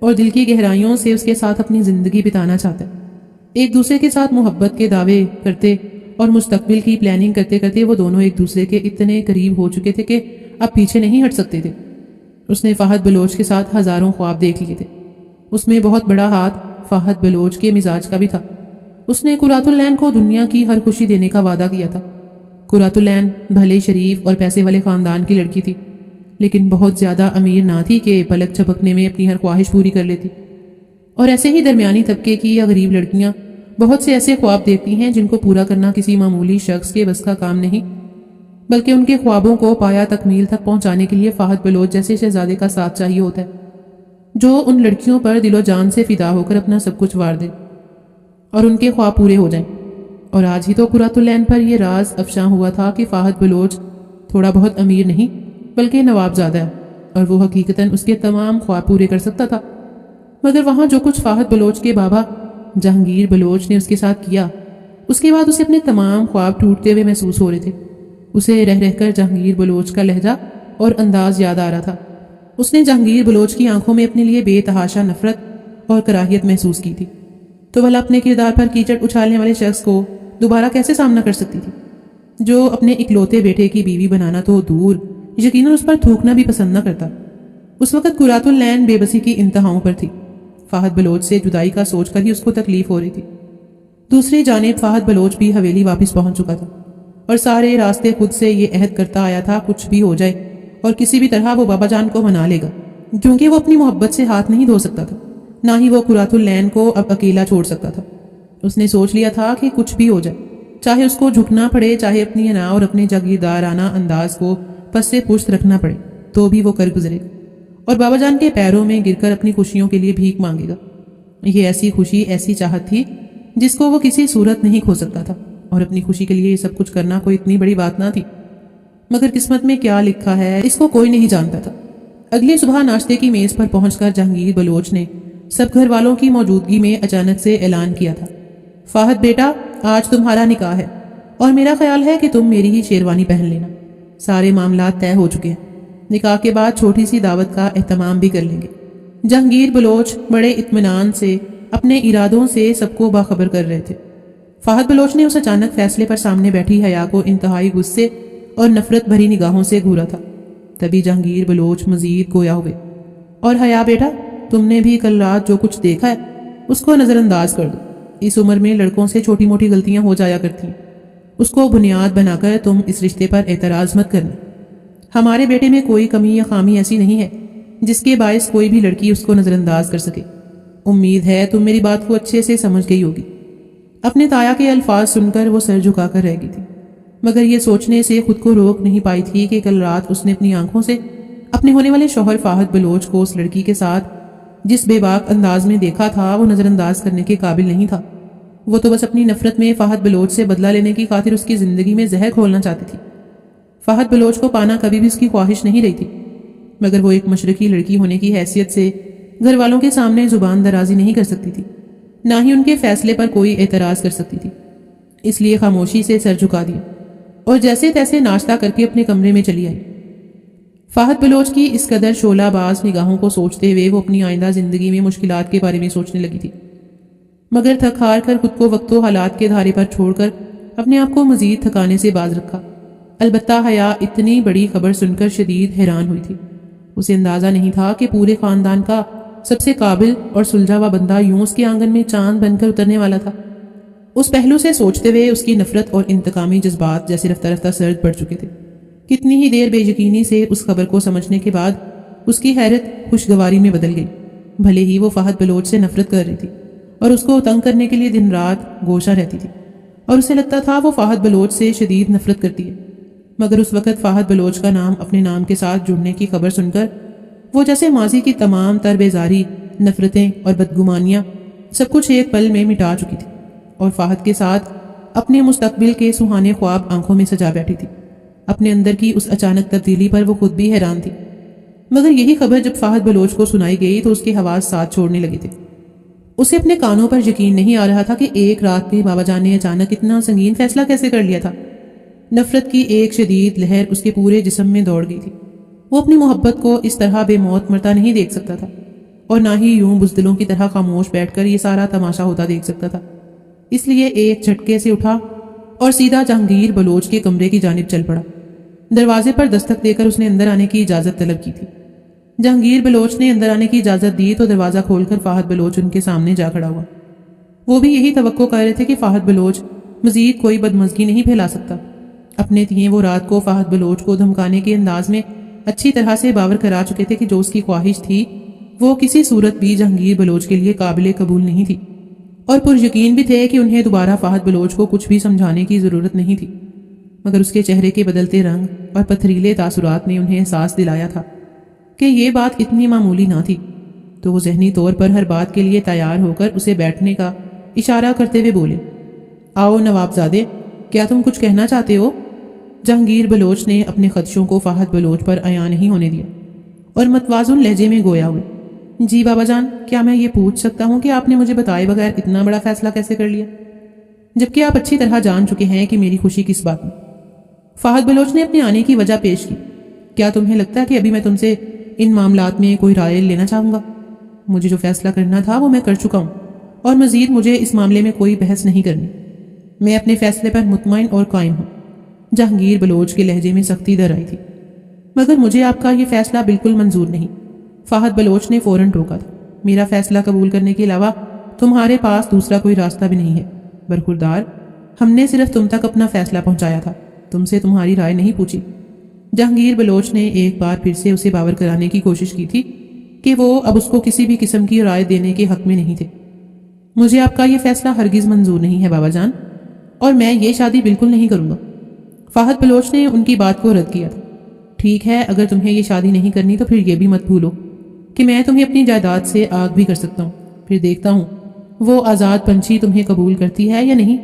اور دل کی گہرائیوں سے اس کے ساتھ اپنی زندگی بتانا چاہتا ہے۔ ایک دوسرے کے ساتھ محبت کے دعوے کرتے اور مستقبل کی پلاننگ کرتے کرتے وہ دونوں ایک دوسرے کے اتنے قریب ہو چکے تھے کہ اب پیچھے نہیں ہٹ سکتے تھے۔ اس نے فہد بلوچ کے ساتھ ہزاروں خواب دیکھ لیے تھے، اس میں بہت بڑا ہاتھ فہد بلوچ کے مزاج کا بھی تھا۔ اس نے قرۃ العین کو دنیا کی ہر خوشی دینے کا وعدہ کیا تھا۔ قرۃ العین بھلے شریف اور پیسے والے خاندان کی لڑکی تھی، لیکن بہت زیادہ امیر نہ تھی کہ پلک جھپکنے میں اپنی ہر خواہش پوری کر لیتی۔ اور ایسے ہی درمیانی طبقے کی یا غریب لڑکیاں بہت سے ایسے خواب دیکھتی ہیں جن کو پورا کرنا کسی معمولی شخص کے بس کا کام نہیں، بلکہ ان کے خوابوں کو پایا تکمیل تک پہنچانے کے لیے فہد بلوچ جیسے شہزادے کا ساتھ چاہیے ہوتا ہے، جو ان لڑکیوں پر دل و جان سے فدا ہو کر اپنا سب کچھ وار دے اور ان کے خواب پورے ہو جائیں۔ اور آج ہی تو قرۃ العین پر یہ راز افشاں ہوا تھا کہ فہد بلوچ تھوڑا بہت امیر نہیں بلکہ نواب زادہ ہے، اور وہ حقیقتاً اس کے تمام خواب پورے کر سکتا تھا۔ مگر وہاں جو کچھ فہد بلوچ کے بابا جہانگیر بلوچ نے اس کے ساتھ کیا، اس کے بعد اسے اپنے تمام خواب ٹوٹتے ہوئے محسوس ہو رہے تھے۔ اسے رہ رہ کر جہانگیر بلوچ کا لہجہ اور انداز یاد آ رہا تھا۔ اس نے جہانگیر بلوچ کی آنکھوں میں اپنے لیے بے تحاشا نفرت اور کراہیت محسوس کی تھی، تو بھلا اپنے کردار پر کیچڑ اچھالنے والے شخص کو دوبارہ کیسے سامنا کر سکتی تھی، جو اپنے اکلوتے بیٹے کی بیوی بنانا تو دور، یقیناً اس پر تھوکنا بھی پسند نہ کرتا۔ اس وقت قرۃ العین بے بسی کی انتہاؤں پر تھی۔ فہد بلوچ سے جدائی کا سوچ کر ہی اس کو تکلیف ہو رہی تھی۔ دوسری جانب فہد بلوچ بھی حویلی واپس پہنچ چکا تھا اور سارے راستے خود سے یہ عہد کرتا آیا تھا کچھ بھی ہو جائے اور کسی بھی طرح وہ بابا جان کو منا لے گا، کیونکہ وہ اپنی محبت سے ہاتھ نہیں دھو سکتا تھا، نہ ہی وہ قرۃ العین کو اب اکیلا چھوڑ سکتا تھا۔ اس نے سوچ لیا تھا کہ کچھ بھی ہو جائے، چاہے اس کو جھکنا پڑے، چاہے اپنی انا اور اپنے جاگیردارانہ انداز کو پس سے پشت رکھنا پڑے، تو بھی وہ کر گزرے گا اور بابا جان کے پیروں میں گر کر اپنی خوشیوں کے لیے بھیک مانگے گا۔ یہ ایسی خوشی، ایسی چاہت تھی جس کو وہ کسی صورت نہیں کھو سکتا تھا، اور اپنی خوشی کے لیے یہ سب کچھ کرنا کوئی اتنی بڑی بات نہ تھی، مگر قسمت میں کیا لکھا ہے اس کو کوئی نہیں جانتا تھا۔ اگلی صبح ناشتے کی میز پر پہنچ کر جہانگیر بلوچ نے سب گھر والوں کی موجودگی میں اچانک سے اعلان کیا تھا، فہد بیٹا، آج تمہارا نکاح ہے اور میرا خیال ہے کہ تم میری ہی شیروانی پہن لینا۔ سارے معاملات طے ہو چکے ہیں، نکاح کے بعد چھوٹی سی دعوت کا اہتمام بھی کر لیں گے۔ جہانگیر بلوچ بڑے اطمینان سے اپنے ارادوں سے سب کو باخبر کر رہے تھے۔ فہد بلوچ نے اس اچانک فیصلے پر سامنے بیٹھی حیا کو انتہائی غصے اور نفرت بھری نگاہوں سے گھورا تھا۔ تبھی جہانگیر بلوچ مزید گویا ہوئے، اور حیا بیٹا، تم نے بھی کل رات جو کچھ دیکھا ہے اس کو نظر انداز کر دو۔ اس عمر میں لڑکوں سے چھوٹی موٹی غلطیاں ہو جایا کرتی ہیں، اس کو بنیاد بنا کر تم اس رشتے پر اعتراض مت کرنا۔ ہمارے بیٹے میں کوئی کمی یا خامی ایسی نہیں ہے جس کے باعث کوئی بھی لڑکی اس کو نظر انداز کر سکے۔ امید ہے تم میری بات کو اچھے سے سمجھ گئی ہوگی۔ اپنے تایا کے الفاظ سن کر وہ سر جھکا کر رہ گئی تھی، مگر یہ سوچنے سے خود کو روک نہیں پائی تھی کہ کل رات اس نے اپنی آنکھوں سے اپنے ہونے والے شوہر فہد بلوچ کو اس لڑکی کے ساتھ جس بے باک انداز میں دیکھا تھا وہ نظر انداز کرنے کے قابل نہیں تھا۔ وہ تو بس اپنی نفرت میں فہد بلوچ سے بدلہ لینے کی خاطر اس کی زندگی میں زہر کھولنا چاہتی تھی۔ فہد بلوچ کو پانا کبھی بھی اس کی خواہش نہیں رہی تھی، مگر وہ ایک مشرقی لڑکی ہونے کی حیثیت سے گھر والوں کے سامنے زبان درازی نہیں کر سکتی تھی، نہ ہی ان کے فیصلے پر کوئی اعتراض کر سکتی تھی۔ اس لیے خاموشی سے سر جھکا دیا اور جیسے تیسے ناشتہ کر کے اپنے کمرے میں چلی آئی۔ فہد بلوچ کی اس قدر شعلہ باز نگاہوں کو سوچتے ہوئے وہ اپنی آئندہ زندگی میں مشکلات کے بارے میں سوچنے لگی تھی، مگر تھک ہار کر خود کو وقت و حالات کے دھارے پر چھوڑ کر اپنے آپ کو مزید تھکانے سے باز رکھا۔ البتہ حیا اتنی بڑی خبر سن کر شدید حیران ہوئی تھی۔ اسے اندازہ نہیں تھا کہ پورے خاندان کا سب سے قابل اور سلجھا ہوا بندہ یوں اس کے آنگن میں چاند بن کر اترنے والا تھا۔ اس پہلو سے سوچتے ہوئے اس کی نفرت اور انتقامی جذبات جیسے رفتہ رفتہ سرد پڑ چکے تھے۔ کتنی ہی دیر بے یقینی سے اس خبر کو سمجھنے کے بعد اس کی حیرت خوشگواری میں بدل گئی۔ بھلے ہی وہ فہد بلوچ سے نفرت کر رہی تھی اور اس کو تنگ کرنے کے لیے دن رات گوشہ رہتی تھی، اور اسے لگتا تھا وہ فہد بلوچ سے شدید نفرت کرتی ہے، مگر اس وقت فہد بلوچ کا نام اپنے نام کے ساتھ جڑنے کی خبر سن کر وہ جیسے ماضی کی تمام تر بیزاری، نفرتیں اور بدگمانیاں سب کچھ ایک پل میں مٹا چکی تھی، اور فہد کے ساتھ اپنے مستقبل کے سہانے خواب آنکھوں میں سجا بیٹھی تھی۔ اپنے اندر کی اس اچانک تبدیلی پر وہ خود بھی حیران تھی، مگر یہی خبر جب فہد بلوچ کو سنائی گئی تو اس کے حواس ساتھ چھوڑنے لگے تھے۔ اسے اپنے کانوں پر یقین نہیں آ رہا تھا کہ ایک رات میں بابا جان نے اچانک اتنا سنگین فیصلہ کیسے کر لیا تھا۔ نفرت کی ایک شدید لہر اس کے پورے جسم میں دوڑ گئی تھی۔ وہ اپنی محبت کو اس طرح بے موت مرتا نہیں دیکھ سکتا تھا، اور نہ ہی یوں بزدلوں کی طرح خاموش بیٹھ کر یہ سارا تماشا ہوتا دیکھ سکتا تھا۔ اس لیے ایک جھٹکے سے اٹھا اور سیدھا جہانگیر بلوچ کے کمرے کی جانب چل پڑا۔ دروازے پر دستک دے کر اس نے اندر آنے کی اجازت طلب کی تھی۔ جہانگیر بلوچ نے اندر آنے کی اجازت دی تو دروازہ کھول کر فہد بلوچ ان کے سامنے جا کھڑا ہوا۔ وہ بھی یہی توقع کر رہے تھے کہ فہد بلوچ مزید کوئی بدمزگی نہیں پھیلا سکتا۔ اپنے تئیں وہ رات کو فہد بلوچ کو دھمکانے کے انداز میں اچھی طرح سے باور کرا چکے تھے کہ جو اس کی خواہش تھی وہ کسی صورت بھی جہانگیر بلوچ کے لیے قابل قبول نہیں تھی، اور پر یقین بھی تھے کہ انہیں دوبارہ فہد بلوچ کو کچھ بھی سمجھانے کی ضرورت نہیں تھی۔ مگر اس کے چہرے کے بدلتے رنگ اور پتھریلے تاثرات نے انہیں احساس دلایا تھا کہ یہ بات اتنی معمولی نہ تھی، تو وہ ذہنی طور پر ہر بات کے لیے تیار ہو کر اسے بیٹھنے کا اشارہ کرتے ہوئے بولے، آؤ نواب زادے، کیا تم کچھ کہنا چاہتے ہو؟ جہانگیر بلوچ نے اپنے خدشوں کو فہد بلوچ پر عیاں نہیں ہونے دیا اور متوازن لہجے میں گویا ہوئے، جی بابا جان، کیا میں یہ پوچھ سکتا ہوں کہ آپ نے مجھے بتائے بغیر اتنا بڑا فیصلہ کیسے کر لیا، جبکہ آپ اچھی طرح جان چکے ہیں کہ میری خوشی کس بات میں؟ فہد بلوچ نے اپنے آنے کی وجہ پیش کی، کیا تمہیں لگتا ہے کہ ابھی میں تم سے ان معاملات میں کوئی رائے لینا چاہوں گا؟ مجھے جو فیصلہ کرنا تھا وہ میں کر چکا ہوں، اور مزید مجھے اس معاملے میں کوئی بحث نہیں کرنی، میں اپنے فیصلے پر مطمئن اور قائم ہوں۔ جہانگیر بلوچ کے لہجے میں سختی در آئی تھی، مگر مجھے آپ کا یہ فیصلہ بالکل منظور نہیں، فہد بلوچ نے فوراً ٹوکا تھا، میرا فیصلہ قبول کرنے کے علاوہ تمہارے پاس دوسرا کوئی راستہ بھی نہیں ہے برخوردار، ہم نے صرف تم تک اپنا فیصلہ پہنچایا تھا، تم سے تمہاری رائے نہیں پوچھی۔ جہانگیر بلوچ نے ایک بار پھر سے اسے باور کرانے کی کوشش کی تھی کہ وہ اب اس کو کسی بھی قسم کی رائے دینے کے حق میں نہیں تھے۔ مجھے آپ کا یہ فیصلہ ہرگز منظور نہیں ہے بابا جان، اور میں یہ شادی بالکل نہیں کروں گا۔ فہد بلوچ نے ان کی بات کو رد کیا تھا، ٹھیک ہے، اگر تمہیں یہ شادی نہیں کرنی تو پھر یہ بھی مت بھولو کہ میں تمہیں اپنی جائیداد سے آگ بھی کر سکتا ہوں، پھر دیکھتا ہوں وہ آزاد پنچھی تمہیں قبول کرتی ہے یا نہیں،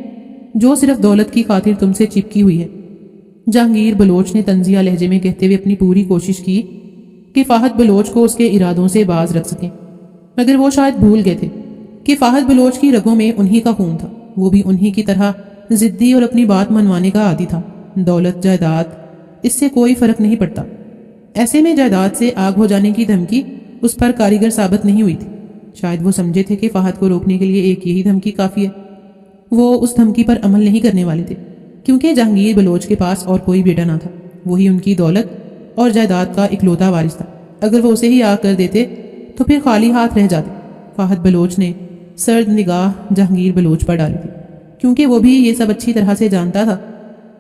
جو صرف دولت کی خاطر تم سے چپکی ہوئی ہے۔ جہانگیر بلوچ نے طنزیہ لہجے میں کہتے ہوئے اپنی پوری کوشش کی کہ فہد بلوچ کو اس کے ارادوں سے باز رکھ سکیں، مگر وہ شاید بھول گئے تھے کہ فہد بلوچ کی رگوں میں انہی کا خون تھا، وہ بھی انہی کی طرح ضدی اور اپنی بات منوانے کا عادی تھا۔ دولت، جائیداد، اس سے کوئی فرق نہیں پڑتا، ایسے میں جائیداد سے آگ ہو جانے کی دھمکی اس پر کاریگر ثابت نہیں ہوئی تھی۔ شاید وہ سمجھے تھے کہ فہد کو روکنے کے لیے ایک یہی دھمکی کافی ہے، وہ اس دھمکی پر عمل نہیں کرنے والے تھے، کیونکہ جہانگیر بلوچ کے پاس اور کوئی بیٹا نہ تھا، وہی ان کی دولت اور جائیداد کا اکلوتا وارث تھا۔ اگر وہ اسے ہی آگ کر دیتے تو پھر خالی ہاتھ رہ جاتے۔ فہد بلوچ نے سرد نگاہ جہانگیر بلوچ پر ڈالی تھی، کیونکہ وہ بھی یہ سب اچھی طرح سے جانتا تھا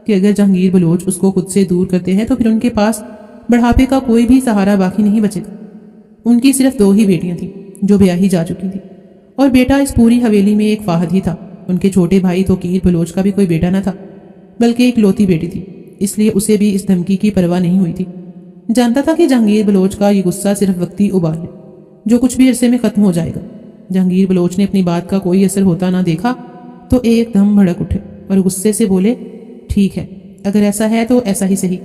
کہ اگر جہانگیر بلوچ اس کو خود سے دور کرتے ہیں تو پھر ان کے پاس بڑھاپے کا کوئی بھی سہارا باقی نہیں بچے گا۔ ان کی صرف 2 ہی بیٹیاں تھیں جو بیاہی جا چکی تھیں، اور بیٹا اس پوری حویلی میں ایک فہد ہی تھا۔ ان کے چھوٹے بھائی توقیر بلوچ کا بھی کوئی بیٹا نہ تھا، بلکہ ایک لوتی بیٹی تھی، اس لیے اسے بھی اس دھمکی کی پرواہ نہیں ہوئی تھی۔ جانتا تھا کہ جہانگیر بلوچ کا یہ غصہ صرف وقتی ابال ہے، جو کچھ بھی عرصے میں ختم ہو جائے گا۔ جہانگیر بلوچ نے اپنی بات کا کوئی اثر ہوتا نہ دیکھا تو ایک دم بھڑک اٹھے اور غصے سے بولے، ٹھیک ہے، اگر ایسا ہے تو ایسا ہی صحیح،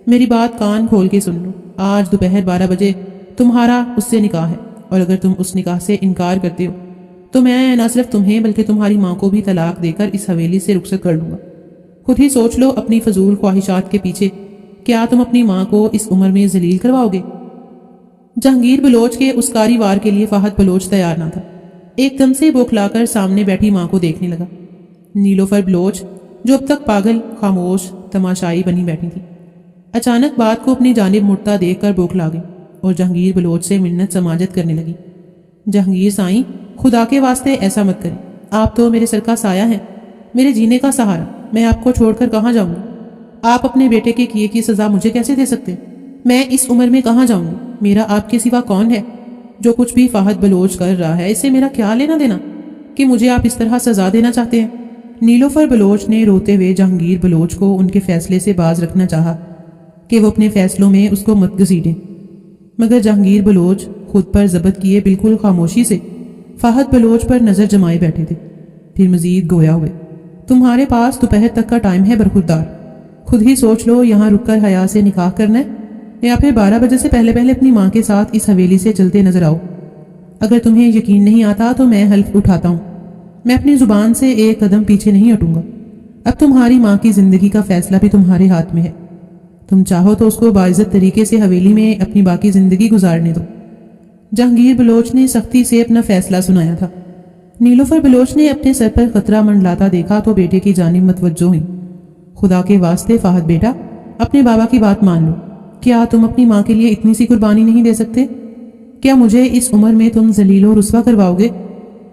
میری بات کان کھول کے سن لو، آج دوپہر 12 بجے تمہارا اس سے نکاح ہے، اور اگر تم اس نکاح سے انکار کرتے ہو تو میں نہ صرف تمہیں بلکہ تمہاری ماں کو بھی طلاق دے کر اس حویلی سے رخصت کر لوں گا۔ خود ہی سوچ لو اپنی فضول خواہشات کے پیچھے کیا تم اپنی ماں کو اس عمر میں ذلیل کرواؤ گے؟ جہانگیر بلوچ کے اس کاری وار کے لیے فہد بلوچ تیار نہ تھا، ایک دم سے بوکھلا کر سامنے بیٹھی ماں کو دیکھنے لگا۔ نیلوفر بلوچ جو اب تک پاگل، خاموش، تماشائی بنی بیٹھی تھی، اچانک بات کو اپنی جانب مڑتا دیکھ کر بوکھلا گئی اور جہانگیر بلوچ سے منت سماجت کرنے لگی۔ جہانگیر سائیں، خدا کے واسطے ایسا مت کریں، آپ تو میرے سر کا سایہ ہیں، میرے جینے کا سہارا، میں آپ کو چھوڑ کر کہاں جاؤں گی؟ آپ اپنے بیٹے کے کیے کی سزا مجھے کیسے دے سکتے؟ میں اس عمر میں کہاں جاؤں گی؟ میرا آپ کے سوا کون ہے؟ جو کچھ بھی فہد بلوچ کر رہا ہے اسے میرا کیا لینا دینا کہ مجھے آپ اس طرح سزا دینا چاہتے ہیں؟ نیلوفر بلوچ نے روتے ہوئے جہانگیر بلوچ کو ان کے فیصلے سے باز رکھنا چاہا کہ وہ اپنے فیصلوں میں اس کو مت گھسیٹے، مگر جہانگیر بلوچ خود پر ضبط کیے بالکل خاموشی سے فہد بلوچ پر نظر جمائے بیٹھے تھے۔ پھر مزید گویا ہوئے، تمہارے پاس دوپہر تک کا ٹائم ہے برخوردار، خود ہی سوچ لو یہاں رک کر حیا سے نکاح کرنا ہے یا پھر 12 بجے سے پہلے اپنی ماں کے ساتھ اس حویلی سے چلتے نظر آؤ۔ اگر تمہیں یقین نہیں آتا تو میں حلف اٹھاتا ہوں، میں اپنی زبان سے ایک قدم پیچھے نہیں ہٹوں گا۔ اب تمہاری ماں کی زندگی کا فیصلہ بھی تمہارے ہاتھ میں ہے، تم چاہو تو اس کو باعزت طریقے سے حویلی میں اپنی باقی زندگی گزارنے دو۔ جہانگیر بلوچ نے سختی سے اپنا فیصلہ سنایا تھا۔ نیلوفر بلوچ نے اپنے سر پر خطرہ منڈلاتا دیکھا تو بیٹے کی جانب متوجہ ہوئی۔ خدا کے واسطے فہد بیٹا، اپنے بابا کی بات مان لو، کیا تم اپنی ماں کے لیے اتنی سی قربانی نہیں دے سکتے؟ کیا مجھے اس عمر میں تم ذلیل و رسوا کرواؤ گے؟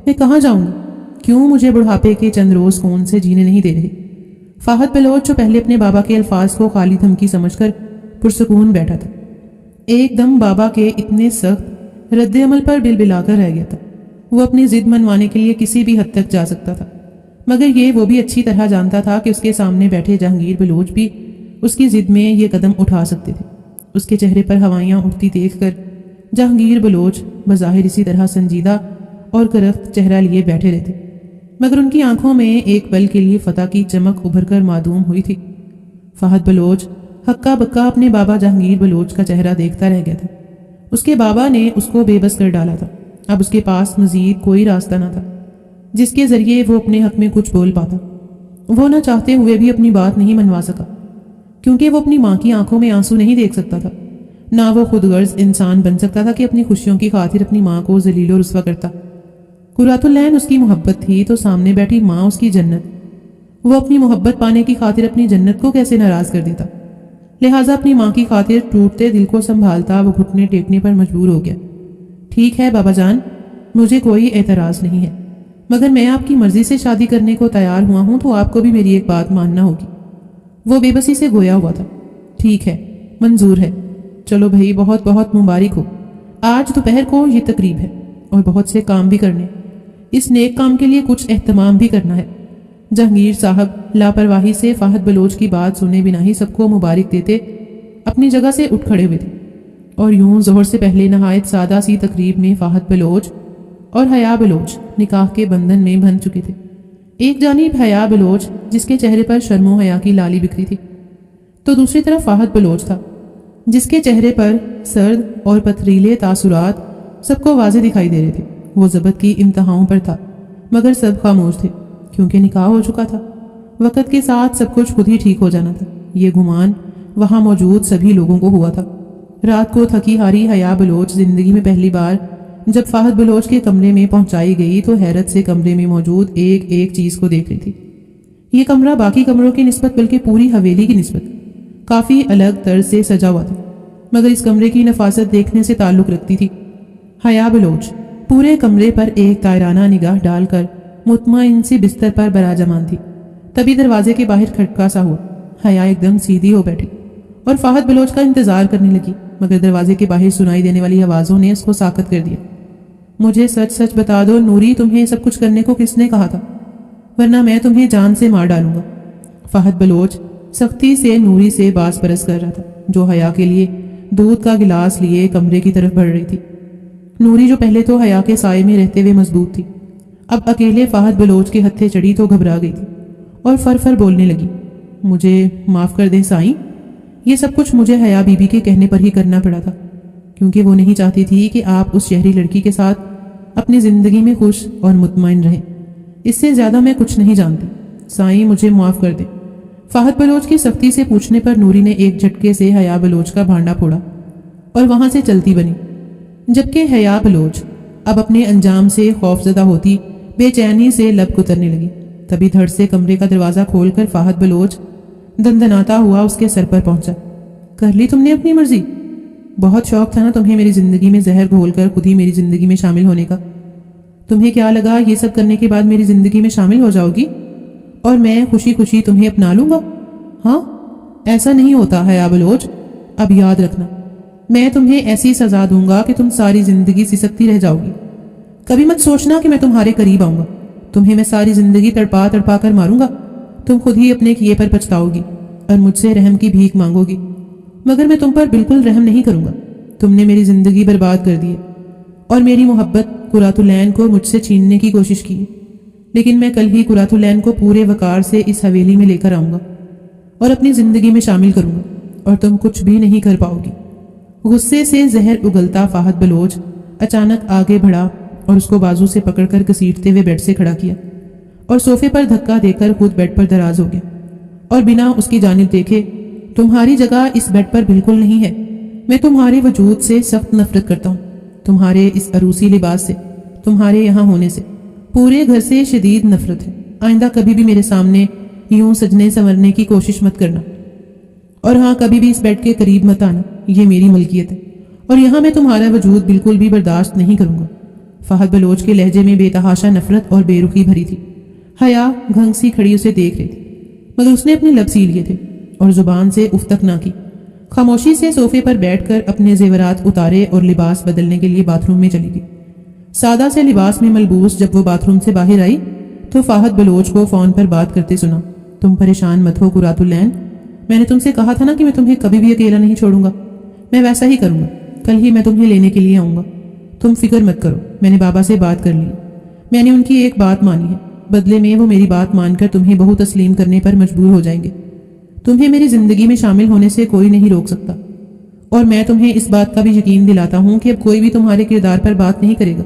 میں کہاں جاؤں گی؟ کیوں مجھے بڑھاپے کے چند روز کون سے جینے نہیں دے رہے؟ فہد بلوچ جو پہلے اپنے بابا کے الفاظ کو خالی دھمکی سمجھ کر پرسکون بیٹھا تھا، ایک دم بابا کے اتنے سخت رد عمل پر بلبلا کر رہ گیا تھا۔ وہ اپنی ضد منوانے کے لیے کسی بھی حد تک جا سکتا تھا، مگر یہ وہ بھی اچھی طرح جانتا تھا کہ اس کے سامنے بیٹھے جہانگیر بلوچ بھی اس کی ضد میں یہ قدم اٹھا سکتے تھے۔ اس کے چہرے پر ہوائیاں اٹھتی دیکھ کر جہانگیر بلوچ بظاہر اسی طرح سنجیدہ اور کرخت چہرہ لیے بیٹھے رہتے، مگر ان کی آنکھوں میں ایک پل کے لیے فتح کی چمک ابھر کر معدوم ہوئی تھی۔ فہد بلوچ ہکا بکا اپنے بابا جہانگیر بلوچ کا چہرہ دیکھتا رہ گیا تھا۔ اس کے بابا نے اس کو بے بس کر ڈالا تھا۔ اب اس کے پاس مزید کوئی راستہ نہ تھا جس کے ذریعے وہ اپنے حق میں کچھ بول پاتا۔ وہ نہ چاہتے ہوئے بھی اپنی بات نہیں منوا سکا، کیونکہ وہ اپنی ماں کی آنکھوں میں آنسو نہیں دیکھ سکتا تھا۔ نہ وہ خود غرض انسان بن سکتا تھا کہ اپنی خوشیوں کی خاطر اپنی ماں کو ذلیل و رسوا کرتا۔ قرۃ العین اس کی محبت تھی تو سامنے بیٹھی ماں اس کی جنت۔ وہ اپنی محبت پانے کی خاطر اپنی جنت کو کیسے ناراض کر دیتا؟ لہٰذا اپنی ماں کی خاطر ٹوٹتے دل کو سنبھالتا وہ گھٹنے ٹیکنے پر مجبور ہو گیا۔ ٹھیک ہے بابا جان، مجھے کوئی اعتراض نہیں ہے، مگر میں آپ کی مرضی سے شادی کرنے کو تیار ہوا ہوں تو آپ کو بھی میری ایک بات ماننا ہوگی۔ وہ بے بسی سے گویا ہوا تھا۔ ٹھیک ہے، منظور ہے، چلو بھائی، بہت بہت مبارک ہو۔ آج دوپہر کو یہ تقریب ہے اور بہت سے کام بھی کرنے، اس نیک کام کے لیے کچھ اہتمام بھی کرنا ہے۔ جہانگیر صاحب لاپرواہی سے فہد بلوچ کی بات سنے بنا ہی سب کو مبارک دیتے اپنی جگہ سے اٹھ کھڑے ہوئے تھے، اور یوں ظہر سے پہلے نہایت سادہ سی تقریب میں فہد بلوچ اور حیا بلوچ نکاح کے بندھن میں بندھ چکے تھے۔ ایک جانب حیا بلوچ جس کے چہرے پر شرم و حیا کی لالی بکھری تھی، تو دوسری طرف فہد بلوچ تھا جس کے چہرے پر سرد اور پتھریلے تاثرات سب کو واضح دکھائی دے رہے تھے۔ وہ ضبط کی انتہاؤں پر تھا، مگر سب خاموش تھے کیونکہ نکاح ہو چکا تھا۔ وقت کے ساتھ سب کچھ خود ہی ٹھیک ہو جانا تھا، یہ گمان وہاں موجود سبھی لوگوں کو ہوا تھا۔ رات کو تھکی ہاری حیا بلوچ زندگی میں پہلی بار جب فہد بلوچ کے کمرے میں پہنچائی گئی تو حیرت سے کمرے میں موجود ایک ایک چیز کو دیکھ رہی تھی۔ یہ کمرہ باقی کمروں کی نسبت بلکہ پوری حویلی کی نسبت کافی الگ طرز سے سجا ہوا تھا، مگر اس کمرے کی نفاست دیکھنے سے تعلق رکھتی تھی۔ حیا بلوچ پورے کمرے پر ایک تائرانہ نگاہ ڈال کر مطمئن سی بستر پر براجمان تھی۔ تبھی دروازے کے باہر کھٹکا سا ہوا۔ حیا ایک دم سیدھی ہو بیٹھی اور فہد بلوچ کا انتظار کرنے لگی، مگر دروازے کے باہر سنائی دینے والی آوازوں نے اس کو ساکت کر دیا۔ مجھے سچ سچ بتا دو نوری، تمہیں سب کچھ کرنے کو کس نے کہا تھا؟ ورنہ میں تمہیں جان سے مار ڈالوں گا۔ فہد بلوچ سختی سے نوری سے باس برس کر رہا تھا، جو حیا کے لیے دودھ کا گلاس لیے کمرے کی طرف بڑھ رہی تھی۔ نوری جو پہلے تو حیا کے سائے میں رہتے ہوئے مضبوط تھی، اب اکیلے فہد بلوچ کے ہتھے چڑھی تو گھبرا گئی تھی اور فر فر بولنے لگی۔ مجھے معاف کر دیں سائیں، یہ سب کچھ مجھے حیا بی بی کے کہنے پر ہی کرنا پڑا تھا، کیونکہ وہ نہیں چاہتی تھی کہ آپ اس شہری لڑکی کے ساتھ اپنی زندگی میں خوش اور مطمئن رہیں۔ اس سے زیادہ میں کچھ نہیں جانتی، سائیں مجھے معاف کر دیں۔ فہد بلوچ کی سختی سے پوچھنے پر نوری نے ایک جھٹکے سے حیا بلوچ کا بھانڈا پھوڑا اور وہاں سے چلتی بنی، جبکہ حیا بلوچ اب اپنے انجام سے خوف زدہ ہوتی بے چینی سے لب کترنے لگی۔ تبھی دھڑ سے کمرے کا دروازہ کھول کر فہد بلوچ دندناتا ہوا اس کے سر پر پہنچا۔ کر لی تم نے اپنی مرضی؟ بہت شوق تھا نا تمہیں میری زندگی میں زہر گھول کر خود ہی میری زندگی میں شامل ہونے کا؟ تمہیں کیا لگا یہ سب کرنے کے بعد میری زندگی میں شامل ہو جاؤ گی اور میں خوشی خوشی تمہیں اپنا لوں گا؟ ہاں، ایسا نہیں ہوتا حیا بلوچ، اب یاد رکھنا، میں تمہیں ایسی سزا دوں گا کہ تم ساری زندگی سسکتی رہ جاؤ گی۔ کبھی مت سوچنا کہ میں تمہارے قریب آؤں گا، تمہیں میں ساری زندگی تڑپا تڑپا کر ماروں گا، تم خود ہی اپنے کیے پر پچھتاؤ گی اور مجھ سے رحم کی بھیک مانگو گی، مگر میں تم پر بالکل رحم نہیں کروں گا۔ تم نے میری زندگی برباد کر دی ہے اور میری محبت قرۃ العین کو مجھ سے چھیننے کی کوشش کی ہے، لیکن میں کل ہی قرۃ العین کو پورے وقار سے اس حویلی میں لے کر آؤں گا اور اپنی زندگی میں شامل کروں گا، اور تم کچھ بھی نہیں کر پاؤ گی۔ غصے سے زہر اگلتا فہد بلوچ اچانک آگے بڑھا اور اس کو بازو سے پکڑ کر گھسیٹتے ہوئے بیڈ سے کھڑا کیا اور صوفے پر دھکا دے کر خود بیڈ پر دراز ہو گیا اور بنا اس کی جانب دیکھے، تمہاری جگہ اس بیڈ پر بالکل نہیں ہے، میں تمہارے وجود سے سخت نفرت کرتا ہوں، تمہارے اس عروسی لباس سے، تمہارے یہاں ہونے سے، پورے گھر سے شدید نفرت ہے۔ آئندہ کبھی بھی میرے سامنے یوں سجنے سنورنے کی کوشش مت کرنا، اور ہاں کبھی بھی اس بیڈ کے قریب مت آنا، یہ میری ملکیت ہے اور یہاں میں تمہارا وجود بالکل بھی برداشت نہیں کروں گا۔ فہد بلوچ کے لہجے میں بے تحاشا نفرت اور بے رخی بھری تھی۔ حیا گھنگ سی کھڑی اسے دیکھ رہی تھی، مگر اس نے اپنے لب سی لیے تھے اور زبان سے اف تک نہ کی۔ خاموشی سے صوفے پر بیٹھ کر اپنے زیورات اتارے اور لباس بدلنے کے لیے باتھ روم میں چلی گئی۔ سادہ سے لباس میں ملبوس جب وہ باتھ روم سے باہر آئی تو فاحد بلوچ کو فون پر بات کرتے سنا۔ تم پریشان مت ہو قرۃ العین، میں نے تم سے کہا تھا نا کہ میں تمہیں کبھی بھی اکیلا نہیں چھوڑوں گا، میں ویسا ہی کروں گا، کل ہی میں تمہیں لینے کے لیے آؤں گا، تم فکر مت کرو، میں نے بابا سے بات کر لی، میں نے ان کی ایک بات مانی ہے، بدلے میں وہ میری بات مان کر تمہیں بہو تسلیم کرنے پر مجبور ہو جائیں گے، تمہیں میری زندگی میں شامل ہونے سے کوئی نہیں روک سکتا، اور میں تمہیں اس بات کا بھی یقین دلاتا ہوں کہ اب کوئی بھی تمہارے کردار پر بات نہیں کرے گا۔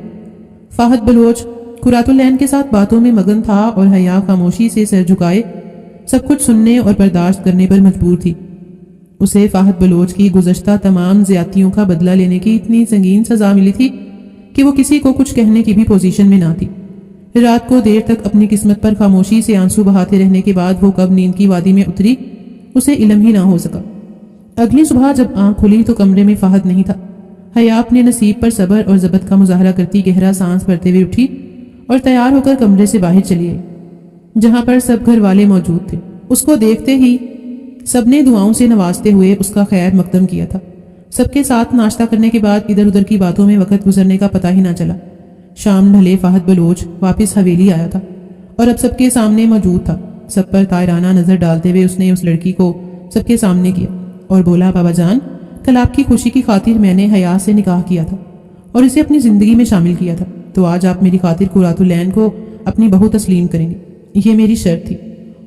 فاحد بلوچ قرۃ العین کے ساتھ باتوں میں مگن تھا اور حیا خاموشی سے سر جھکائے سب کچھ سننے اور برداشت کرنے پر مجبور تھی۔ اسے فاحد بلوچ کی گزشتہ تمام زیادتیوں کا بدلہ لینے کی اتنی سنگین سزا ملی تھی کہ وہ کسی کو کچھ کہنے کی بھی پوزیشن میں نہ تھی۔ رات کو دیر تک اپنی قسمت پر خاموشی سے آنسو بہاتے رہنے کے بعد وہ کب نیند کی وادی میں اتری اسے علم ہی نہ ہو سکا۔ اگلی صبح جب آنکھ کھلی تو کمرے میں فاحد نہیں تھا۔ حیا اپنے نصیب پر صبر اور ضبط کا مظاہرہ کرتی گہرا سانس بھرتے ہوئے اٹھی اور تیار ہو کر کمرے سے باہر چلی آئی، جہاں پر سب گھر والے موجود تھے۔ اس کو دیکھتے ہی سب نے دعاؤں سے نوازتے ہوئے اس کا خیر مقدم کیا تھا۔ سب کے ساتھ ناشتہ کرنے کے بعد ادھر ادھر کی باتوں میں وقت گزرنے کا پتہ ہی نہ چلا۔ شام ڈھلے فاحد بلوچ واپس حویلی آیا تھا اور اب سب کے سامنے موجود تھا۔ سب پر طائرانہ نظر ڈالتے ہوئے اس نے اس لڑکی کو سب کے سامنے کیا اور بولا، بابا جان، کل آپ کی خوشی کی خاطر میں نے حیا سے نکاح کیا تھا اور اسے اپنی زندگی میں شامل کیا تھا، تو آج آپ میری خاطر قرۃ العین کو اپنی بہو تسلیم کریں گے، یہ میری شرط تھی،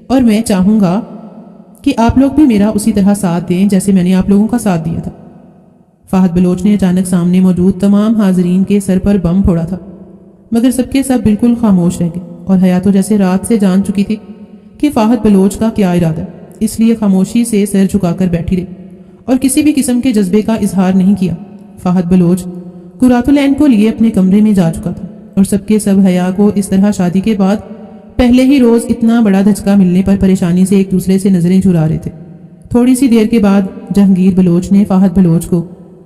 اور میں چاہوں گا کہ آپ لوگ بھی میرا اسی طرح ساتھ دیں جیسے میں نے آپ لوگوں کا ساتھ دیا تھا۔ فاحد بلوچ نے اچانک سامنے موجود تمام حاضرین کے سر پر بم پھوڑا تھا، مگر سب کے سب بالکل خاموش رہ گئے اور حیا تو جیسے رات سے جان چکی تھی کہ فاحد بلوچ کا کیا ارادہ، اس لیے خاموشی سے سر جھکا کر بیٹھی رہی اور کسی بھی قسم کے جذبے کا اظہار نہیں کیا۔ فاحد بلوچ قرۃ العین کو لیے اپنے کمرے میں جا چکا تھا اور سب کے سب حیا کو اس طرح شادی کے بعد پہلے ہی روز اتنا بڑا دھچکا ملنے پر پریشانی سے ایک دوسرے سے نظریں چرا رہے تھے۔ تھوڑی سی دیر کے بعد جہانگیر بلوچ نے فاحد بلوچ کو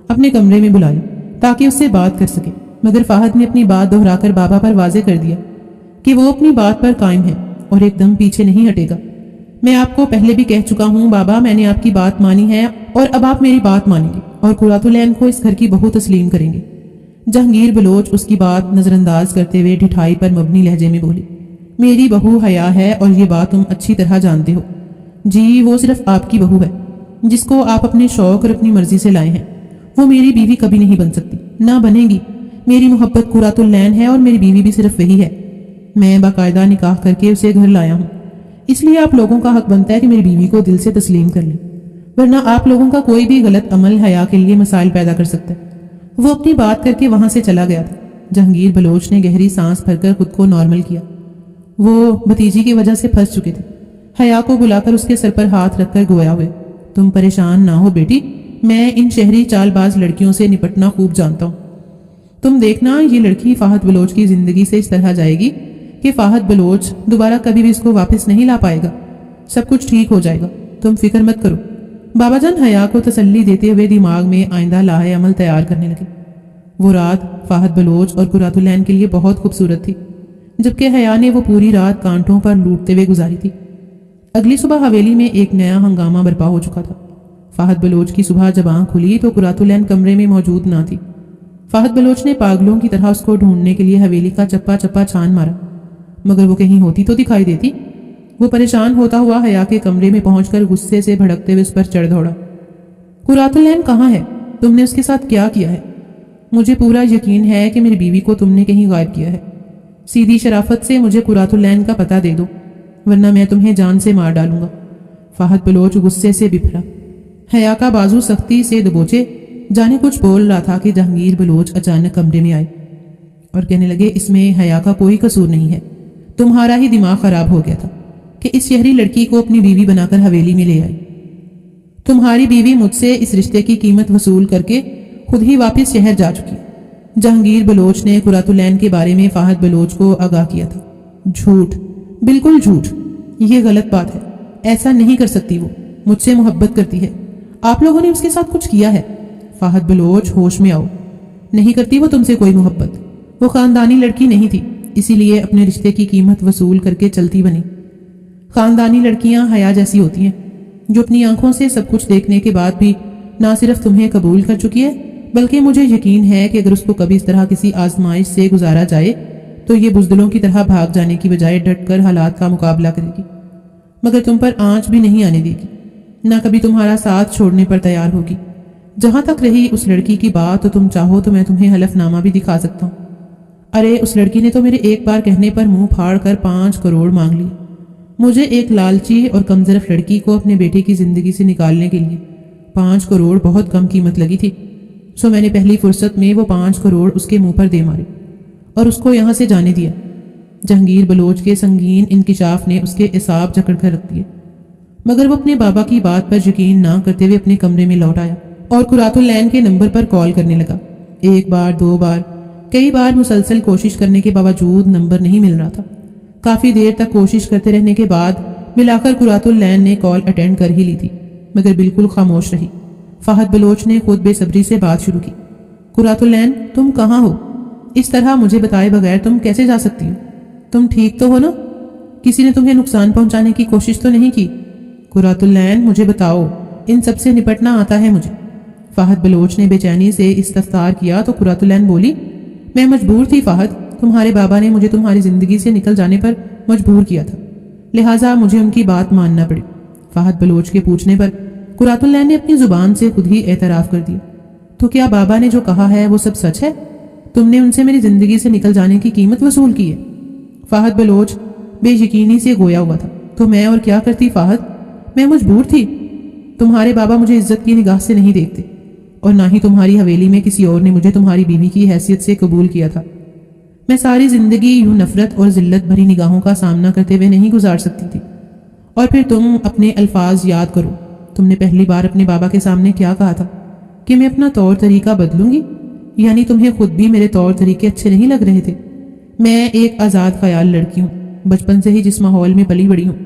اپنے کمرے میں بلایا تاکہ اس سے بات کر سکے، مگر فاحد نے اپنی بات دہرا کر بابا پر واضح کر دیا کہ وہ اپنی بات پر قائم ہے اور ایک دم پیچھے نہیں ہٹے گا۔ میں آپ کو پہلے بھی کہہ چکا ہوں بابا، میں نے آپ کی بات مانی ہے اور اب آپ میری بات مانیں گے اور قرۃ العین کو اس گھر کی بہو تسلیم کریں گے۔ جہانگیر بلوچ اس کی بات نظر انداز کرتے ہوئے ڈھٹائی پر مبنی لہجے میں بولی، میری بہو حیا ہے اور یہ بات تم اچھی طرح جانتے ہو، جی وہ صرف آپ کی بہو ہے جس کو آپ اپنے شوق اور اپنی مرضی سے لائے ہیں، وہ میری بیوی کبھی نہیں بن سکتی، نہ بنے گی۔ میری محبت قرۃ العین ہے اور میری بیوی بھی صرف وہی ہے، میں باقاعدہ نکاح کر کے اسے گھر لایا ہوں، اس لیے آپ لوگوں کا حق بنتا ہے کہ میری بیوی کو دل سے تسلیم کر لیں، ورنہ آپ لوگوں کا کوئی بھی غلط عمل حیا کے لیے مسائل پیدا کر سکتا ہے۔ وہ اپنی بات کر کے وہاں سے چلا گیا تھا۔ جہانگیر بلوچ نے گہری سانس بھر کر خود کو نارمل کیا، وہ بھتیجی کی وجہ سے پھنس چکے تھے۔ حیا کو بلا کر اس کے سر پر ہاتھ رکھ کر گویا ہوئے، تم پریشان نہ ہو بیٹی، میں ان شہری چال باز لڑکیوں سے نپٹنا خوب جانتا ہوں، تم دیکھنا یہ لڑکی فاحد بلوچ کی زندگی سے اس طرح جائے گی کہ فاحد بلوچ دوبارہ کبھی بھی اس کو واپس نہیں لا پائے گا، سب کچھ ٹھیک ہو جائے گا، تم فکر مت کرو۔ بابا جان حیا کو تسلی دیتے ہوئے دماغ میں آئندہ لاہے عمل تیار کرنے لگے۔ وہ رات فاحد بلوچ اور قرۃ العین کے لیے بہت خوبصورت تھی، جبکہ حیا نے وہ پوری رات کانٹوں پر لوٹتے ہوئے گزاری تھی۔ اگلی صبح حویلی میں ایک نیا ہنگامہ برپا ہو چکا تھا۔ فاحد بلوچ کی صبح جب آنکھ کھلی تو قرۃ العین کمرے میں موجود نہ تھی۔ فاحد بلوچ نے پاگلوں کی طرح اس کو ڈھونڈنے کے لیے حویلی کا چپا چپا چھان مارا، مگر وہ کہیں ہوتی تو دکھائی دیتی۔ وہ پریشان ہوتا ہوا حیا کے کمرے میں پہنچ کر غصے سے بھڑکتے ہوئے اس پر چڑھ دوڑا، قرۃ العین کہاں ہے؟ تم نے اس کے ساتھ کیا کیا ہے؟ مجھے پورا یقین ہے کہ میری بیوی کو تم نے کہیں غائب کیا ہے، سیدھی شرافت سے مجھے قرۃ العین کا پتہ دے دو ورنہ میں تمہیں جان سے مار ڈالوں گا۔ فاحد بلوچ غصے سے بپھرا، حیا کا بازو سختی سے دبوچے جانے کچھ بول رہا تھا کہ جہانگیر بلوچ اچانک کمرے میں آئے اور کہنے لگے، اس میں حیا کا کوئی قصور نہیں ہے، تمہارا ہی دماغ خراب ہو گیا تھا کہ اس شہری لڑکی کو اپنی بیوی بنا کر حویلی میں لے آئی۔ تمہاری بیوی مجھ سے اس رشتے کی قیمت وصول کر کے خود ہی واپس شہر جا چکی۔ جہانگیر بلوچ نے قرۃ العین کے بارے میں فاحد بلوچ کو آگاہ کیا تھا۔ جھوٹ، بالکل جھوٹ، یہ غلط بات ہے، ایسا نہیں کر سکتی، وہ مجھ سے محبت کرتی ہے، آپ لوگوں نے اس کے ساتھ کچھ کیا ہے۔ فاحد بلوچ ہوش میں آؤ، نہیں کرتی وہ تم سے کوئی محبت، وہ خاندانی لڑکی نہیں تھی، اسی لیے اپنے رشتے کی قیمت وصول کر کے چلتی بنی۔ خاندانی لڑکیاں حیا جیسی ہوتی ہیں جو اپنی آنکھوں سے سب کچھ دیکھنے کے بعد بھی نہ صرف تمہیں قبول کر چکی ہے بلکہ مجھے یقین ہے کہ اگر اس کو کبھی اس طرح کسی آزمائش سے گزارا جائے تو یہ بزدلوں کی طرح بھاگ جانے کی بجائے ڈٹ کر حالات کا مقابلہ کرے گی، مگر تم پر آنچ بھی نہیں آنے دے گی، نہ کبھی تمہارا ساتھ چھوڑنے پر تیار ہوگی۔ جہاں تک رہی اس لڑکی کی بات، تو تم چاہو تو میں تمہیں حلف نامہ بھی دکھا سکتا ہوں۔ ارے اس لڑکی نے تو میرے ایک بار کہنے پر منہ پھاڑ کر 5 کروڑ مانگ لی۔ مجھے ایک لالچی اور کمظرف لڑکی کو اپنے بیٹے کی زندگی سے نکالنے کے لیے 5 کروڑ بہت کم قیمت لگی تھی، سو میں نے پہلی فرصت میں وہ 5 کروڑ اس کے منہ پر دے مارے اور اس کو یہاں سے جانے دیا۔ جہانگیر بلوچ کے سنگین انکشاف نے اس کے اعصاب جکڑ کر رکھ دیے، مگر وہ اپنے بابا کی بات پر یقین نہ کرتے ہوئے اپنے کمرے میں لوٹ آیا اور قرۃ العین کے نمبر پر کال کرنے لگا۔ 1 بار 2 بار کئی بار مسلسل کوشش کرنے کے باوجود نمبر نہیں مل رہا تھا۔ کافی دیر تک کوشش کرتے رہنے کے بعد ملاکر قرۃ العین نے کال اٹینڈ کر ہی لی تھی، مگر بالکل خاموش رہی۔ فہد بلوچ نے خود بے صبری سے بات شروع کی۔ قرۃ العین، تم کہاں ہو؟ اس طرح مجھے بتائے بغیر تم کیسے جا سکتی ہو؟ تم ٹھیک تو ہو نا؟ کسی نے تمہیں نقصان پہنچانے کی کوشش تو نہیں کی؟ قرۃ العین، مجھے بتاؤ، ان سب سے نپٹنا آتا ہے مجھے۔ فہد بلوچ نے بے چینی سے استفسار کیا تو قرۃ العین بولی، میں مجبور تھی فہد، تمہارے بابا نے مجھے تمہاری زندگی سے نکل جانے پر مجبور کیا تھا، لہٰذا مجھے ان کی بات ماننا پڑی۔ فہد بلوچ کے پوچھنے پر قرۃ العین نے اپنی زبان سے خود ہی اعتراف کر دیا، تو کیا بابا نے جو کہا ہے وہ سب سچ ہے؟ تم نے ان سے میری زندگی سے نکل جانے کی قیمت وصول کی ہے؟ فہد بلوچ بے یقینی سے گویا ہوا تھا۔ تو میں اور کیا کرتی فہد؟ میں مجبور تھی۔ تمہارے بابا مجھے عزت کی نگاہ سے نہیں دیکھتے، اور نہ ہی تمہاری حویلی میں کسی اور نے مجھے تمہاری بیوی کی حیثیت سے قبول کیا تھا۔ میں ساری زندگی یوں نفرت اور ذلت بھری نگاہوں کا سامنا کرتے ہوئے نہیں گزار سکتی تھی۔ اور پھر تم اپنے الفاظ یاد کرو، تم نے پہلی بار اپنے بابا کے سامنے کیا کہا تھا کہ میں اپنا طور طریقہ بدلوں گی؟ یعنی تمہیں خود بھی میرے طور طریقے اچھے نہیں لگ رہے تھے؟ میں ایک آزاد خیال لڑکی ہوں، بچپن سے ہی جس ماحول میں پلی بڑی ہوں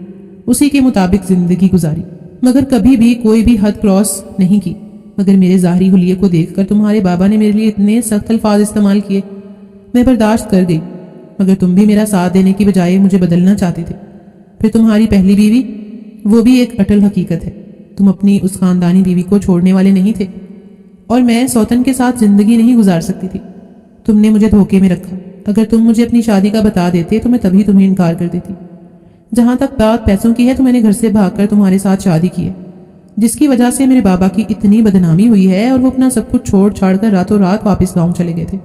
اسی کے مطابق زندگی گزاری، مگر کبھی بھی کوئی بھی حد کراس نہیں کی۔ مگر میرے ظاہری حلیے کو دیکھ کر تمہارے بابا نے میرے لیے اتنے سخت الفاظ استعمال کیے، میں برداشت کر گئی، مگر تم بھی میرا ساتھ دینے کی بجائے مجھے بدلنا چاہتے تھے۔ پھر تمہاری پہلی بیوی، وہ بھی ایک اٹل حقیقت ہے، تم اپنی اس خاندانی بیوی کو چھوڑنے والے نہیں تھے، اور میں سوتن کے ساتھ زندگی نہیں گزار سکتی تھی۔ تم نے مجھے دھوکے میں رکھا، اگر تم مجھے اپنی شادی کا بتا دیتے تو میں تبھی تمہیں انکار کر دیتی۔ جہاں تک بات پیسوں کی ہے تو میں نے گھر سے بھاگ کر تمہارے ساتھ شادی کی ہے، جس کی وجہ سے میرے بابا کی اتنی بدنامی ہوئی ہے اور وہ اپنا سب کچھ چھوڑ چھاڑ کر راتوں رات واپس گاؤں چلے گئے تھے،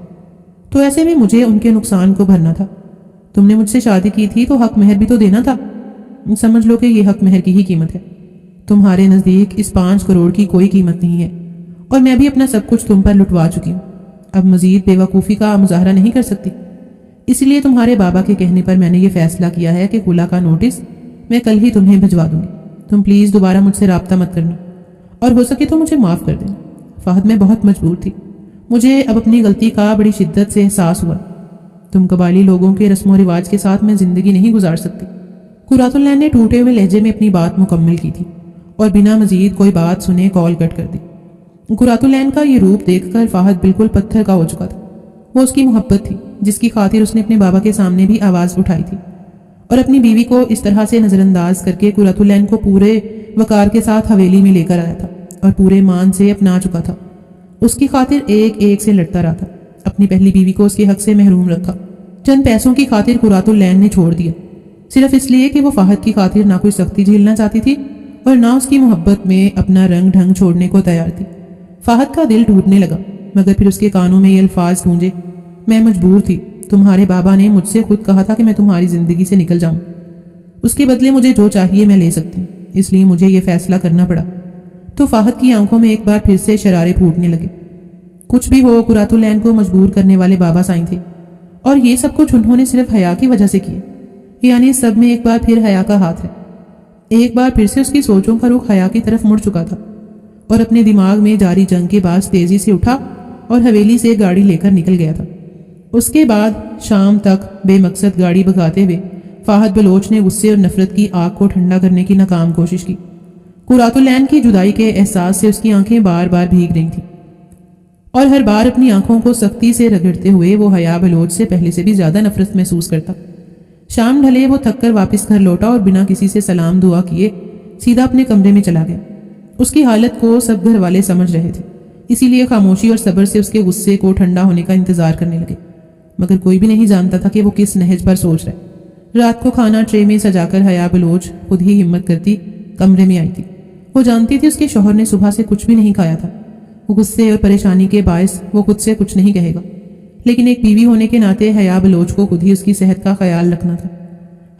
تو ایسے میں مجھے ان کے نقصان کو بھرنا تھا۔ تم نے مجھ سے شادی کی تھی تو حق مہر بھی تو دینا تھا، سمجھ لو کہ یہ حق مہر کی ہی قیمت ہے۔ تمہارے نزدیک اس 5 کروڑ کی کوئی قیمت نہیں ہے، اور میں بھی اپنا سب کچھ تم پر لٹوا چکی ہوں، اب مزید بے وقوفی کا مظاہرہ نہیں کر سکتی۔ اس لیے تمہارے بابا کے کہنے پر میں نے یہ فیصلہ کیا ہے کہ خلا کا نوٹس میں کل ہی تمہیں بھجوا دوں گی۔ تم پلیز دوبارہ مجھ سے رابطہ مت کرنا، اور ہو سکے تو مجھے معاف کر دینا۔ فہد، میں بہت مجبور تھی، مجھے اب اپنی غلطی کا بڑی شدت سے احساس ہوا۔ تم قبائلی لوگوں کے رسم و رواج کے ساتھ میں زندگی نہیں گزار سکتی۔ قرۃ العین نے ٹوٹے ہوئے لہجے میں اپنی بات مکمل کی تھی اور بنا مزید کوئی بات سنے کال کٹ کر دی۔ قرۃ العین کا یہ روپ دیکھ کر فہد بالکل پتھر کا ہو چکا تھا۔ وہ اس کی محبت تھی جس کی خاطر اس نے اپنے بابا کے سامنے بھی آواز اٹھائی تھی، اور اپنی بیوی کو اس طرح سے نظر انداز کر کے قرۃ العین کو پورے وقار کے ساتھ حویلی میں لے کر آیا تھا اور پورے مان سے اپنا چکا تھا۔ اس کی خاطر ایک ایک سے لڑتا رہا تھا، اپنی پہلی بیوی کو اس کے حق سے محروم رکھا۔ چند پیسوں کی خاطر قرۃ العین نے چھوڑ دیا، صرف اس لیے کہ وہ فہد کی خاطر نہ کوئی سختی جھیلنا چاہتی تھی اور نہ اس کی محبت میں اپنا رنگ ڈھنگ چھوڑنے کو تیار تھی۔ فہد کا دل ٹوٹنے لگا، مگر پھر اس کے کانوں میں یہ الفاظ گونجے، میں مجبور تھی، تمہارے بابا نے مجھ سے خود کہا تھا کہ میں تمہاری زندگی سے نکل جاؤں، اس کے بدلے مجھے جو چاہیے میں لے سکتی ہوں، اس لیے مجھے یہ فیصلہ کرنا پڑا۔ تو فہد کی آنکھوں میں ایک بار پھر سے شرارے پھوٹنے لگے۔ کچھ بھی ہو، قرۃ العین کو مجبور کرنے والے بابا سائیں تھے، اور یہ سب کچھ انہوں نے صرف حیا کی وجہ سے کیے، یعنی سب میں ایک بار پھر حیا کا ہاتھ ہے۔ ایک بار پھر سے اس کی سوچوں کا رخ حیا کی طرف مڑ چکا تھا، اور اپنے دماغ میں جاری جنگ کے باعث تیزی سے اٹھا اور حویلی سے گاڑی لے کر نکل گیا تھا۔ اس کے بعد شام تک بے مقصد گاڑی بھگاتے ہوئے فہد بلوچ نے غصے اور نفرت کی آگ کو ٹھنڈا کرنے کی ناکام کوشش کی۔ قرۃ العین کی جدائی کے احساس سے اس کی آنکھیں بار بار بھیگ رہی تھیں، اور ہر بار اپنی آنکھوں کو سختی سے رگڑتے ہوئے وہ حیا بلوچ سے پہلے سے بھی زیادہ نفرت محسوس کرتا۔ شام ڈھلے وہ تھک کر واپس گھر لوٹا اور بنا کسی سے سلام دعا کیے سیدھا اپنے کمرے میں چلا گیا۔ اس کی حالت کو سب گھر والے سمجھ رہے تھے، اسی لیے خاموشی اور صبر سے اس کے غصے کو ٹھنڈا ہونے کا انتظار کرنے لگے، مگر کوئی بھی نہیں جانتا تھا کہ وہ کس نہج پر سوچ رہے۔ رات کو کھانا ٹرے میں سجا کر حیا بلوچ خود ہی ہمت کرتی کمرے میں آئی تھی۔ وہ جانتی تھی اس کے شوہر نے صبح سے کچھ بھی نہیں کھایا تھا، غصے اور پریشانی کے باعث وہ خود سے کچھ نہیں کہے گا، لیکن ایک بیوی ہونے کے ناطے حیا بلوچ کو خود ہی اس کی صحت کا خیال رکھنا تھا۔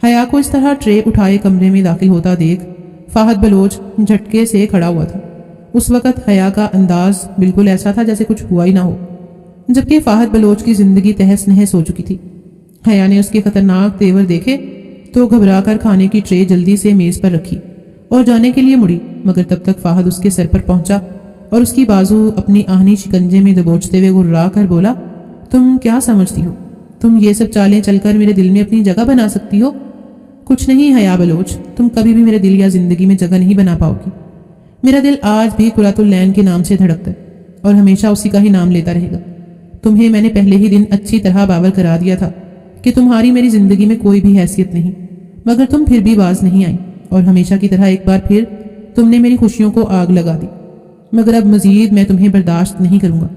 حیا کو اس طرح ٹرے اٹھائے کمرے میں داخل ہوتا دیکھ فہد بلوچ جھٹکے سے کھڑا ہوا تھا۔ اس وقت حیا کا انداز بالکل ایسا تھا جیسے کچھ ہوا ہی نہ ہو، جبکہ فہد بلوچ کی زندگی تہس نہس ہو چکی تھی۔ حیا نے اس کے خطرناک تیور دیکھے تو گھبرا کر کھانے کی ٹرے جلدی سے میز پر رکھی اور جانے کے لیے مڑی، مگر تب تک فہد اس کے سر پر پہنچا اور اس کی بازو اپنی آہنی شکنجے میں دبوچتے ہوئے گررا کر بولا، تم کیا سمجھتی ہو؟ تم یہ سب چالیں چل کر میرے دل میں اپنی جگہ بنا سکتی ہو؟ کچھ نہیں حیا بلوچ، تم کبھی بھی میرے دل یا زندگی میں جگہ نہیں بنا پاؤ گی۔ میرا دل آج بھی قرۃ العین کے نام سے دھڑکتا ہے اور ہمیشہ اسی کا ہی نام لیتا رہے گا۔ تمہیں میں نے پہلے ہی دن اچھی طرح باور کرا دیا تھا کہ تمہاری میری زندگی میں کوئی بھی حیثیت نہیں، مگر تم پھر بھی باز نہیں آئی اور ہمیشہ کی طرح ایک بار پھر تم نے میری خوشیوں کو آگ لگا دی، مگر اب مزید میں تمہیں برداشت نہیں کروں گا۔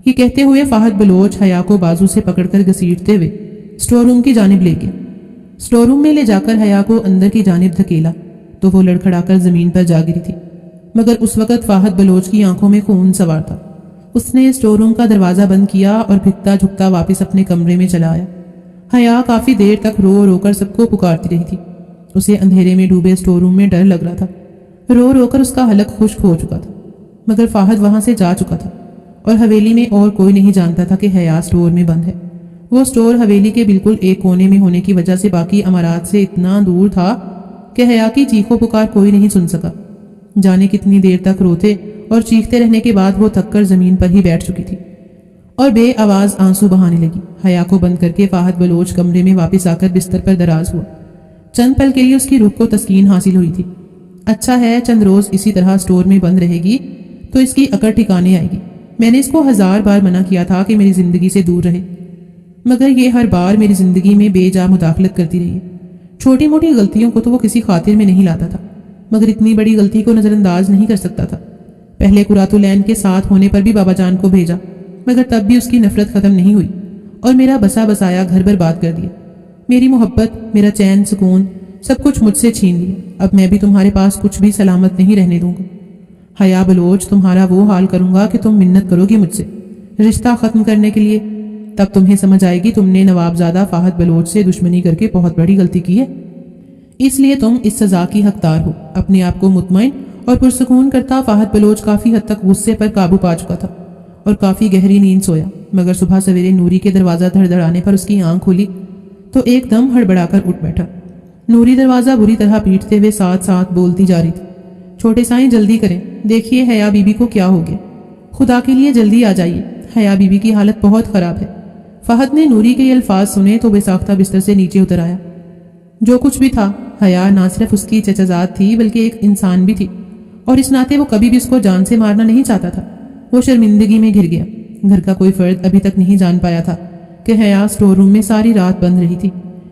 یہ کہتے ہوئے فہد بلوچ حیا کو بازو سے پکڑ کر گھسیٹتے ہوئے اسٹور روم کی جانب لے گیا۔ اسٹور روم میں لے جا کر حیا کو اندر کی جانب دھکیلا تو وہ لڑکھڑا کر زمین پر جا گری تھی، مگر اس وقت فہد بلوچ کی آنکھوں میں خون سوار تھا۔ اس نے اسٹور روم کا دروازہ بند کیا اور بھگتا جھکتا واپس اپنے کمرے میں چلا آیا۔ حیا کافی دیر تک رو رو کر سب کو پکارتی رہی تھی۔ اسے اندھیرے میں ڈوبے اسٹور روم میں ڈر لگ رہا تھا، رو رو کر اس کا حلق خشک ہو چکا تھا، مگر فہد وہاں سے جا چکا تھا اور حویلی میں اور کوئی نہیں جانتا تھا کہ حیا اسٹور میں بند ہے۔ وہ اسٹور حویلی کے بالکل ایک کونے میں ہونے کی وجہ سے باقی امارات سے اتنا دور تھا کہ حیا کی چیخو پکار کوئی نہیں سن سکا۔ جانے کتنی دیر تک روتے اور چیختے رہنے کے بعد وہ تھک کر زمین پر ہی بیٹھ چکی تھی اور بے آواز آنسو بہانے لگی۔ حیا کو بند کر کے فہد بلوچ کمرے میں واپس آ کر بستر پر دراز ہوا۔ چند پل کے لیے اس کی روح کو تسکین حاصل ہوئی تھی۔ اچھا ہے، چند روز اسی طرح اسٹور میں بند رہے گی تو اس کی عقل ٹھکانے آئے گی۔ میں نے اس کو 1000 بار منع کیا تھا کہ میری زندگی سے دور رہے، مگر یہ ہر بار میری زندگی میں بے جا مداخلت کرتی رہی ہے۔ چھوٹی موٹی غلطیوں کو تو وہ کسی خاطر میں نہیں لاتا تھا، مگر اتنی بڑی غلطی کو نظر انداز نہیں کر سکتا تھا۔ پہلے قرۃ العین کے ساتھ ہونے پر بھی بابا جان کو بھیجا، مگر تب بھی اس کی نفرت ختم نہیں ہوئی اور میرا بسا بسایا گھر برباد کر دیا۔ میری محبت، میرا چین سکون، سب کچھ مجھ سے چھین لیا۔ اب میں بھی تمہارے پاس کچھ بھی سلامت نہیں رہنے دوں گا۔ حیا بلوچ، تمہارا وہ حال کروں گا کہ تم منت کرو گی مجھ سے رشتہ ختم کرنے کے لیے، تب تمہیں سمجھ آئے گی تم نے نوابزادہ فہد بلوچ سے دشمنی کر کے بہت بڑی غلطی کی ہے، اس لیے تم اس سزا کی حقدار ہو۔ اپنے آپ کو مطمئن اور پرسکون کرتا فہد بلوچ کافی حد تک غصے پر قابو پا چکا تھا اور کافی گہری نیند سویا، مگر صبح سویرے نوری کے دروازہ دھڑ دھڑانے پر اس کی آنکھ کھلی تو ایک دم ہڑبڑا کر اٹھ بیٹھا۔ نوری دروازہ بری طرح پیٹتے ہوئے ساتھ ساتھ بولتی جا رہی تھی، چھوٹے سائیں جلدی کریں، دیکھیے حیا بی بی کو کیا ہو گیا، خدا کے لیے جلدی آ جائیے، حیا بی بی کی حالت بہت خراب ہے۔ فہد نے نوری کے یہ الفاظ سنے تو بے ساختہ بستر سے نیچے اتر آیا۔ جو کچھ بھی تھا، حیا نہ صرف اس کی چچازاد تھی بلکہ ایک انسان بھی تھی، اور اس ناطے وہ کبھی بھی اس کو جان سے مارنا نہیں چاہتا تھا۔ وہ شرمندگی میں گھر گیا۔ گھر کا کوئی فرد ابھی تک نہیں جان پایا تھا کہ حیا اسٹور روم میں ساری رات بند رہی تھی۔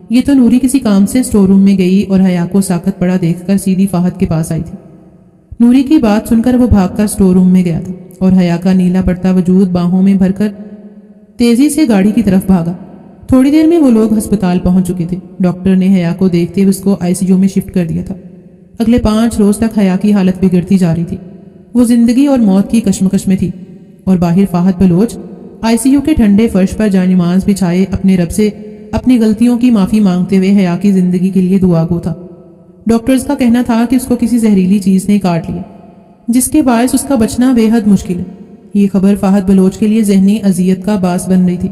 یہ تو نوری کسی کام سے اسٹور روم میں گئی اور حیا کو ساکت پڑا دیکھ کر سیدھی فہد کے پاس آئی تھی۔ نوری کی بات سن کر وہ بھاگ کر اسٹور روم میں گیا تھا اور حیا کا نیلا پڑتا وجود باہوں میں بھر کر تیزی سے گاڑی کی طرف بھاگا۔ تھوڑی دیر میں وہ لوگ ہسپتال پہنچ چکے تھے۔ ڈاکٹر نے حیا کو دیکھتے ہوئے اس کو ICU میں شفٹ کر دیا تھا۔ اگلے 5 روز تک حیا کی حالت بگڑتی جا رہی تھی۔ وہ زندگی اور موت کی کشمکش میں تھی اور باہر فہد بلوچ ICU کے ٹھنڈے فرش پر جانماز بچھائے اپنے رب سے اپنی غلطیوں کی معافی مانگتے ہوئے حیا کی زندگی کے لیے دعا گو تھا۔ ڈاکٹرز کا کہنا تھا کہ اس کو کسی زہریلی چیز نے کاٹ لیا جس کے باعث اس کا بچنا بے حد مشکل ہے۔ یہ خبر فہد بلوچ کے لیے ذہنی اذیت کا باعث بن رہی تھی۔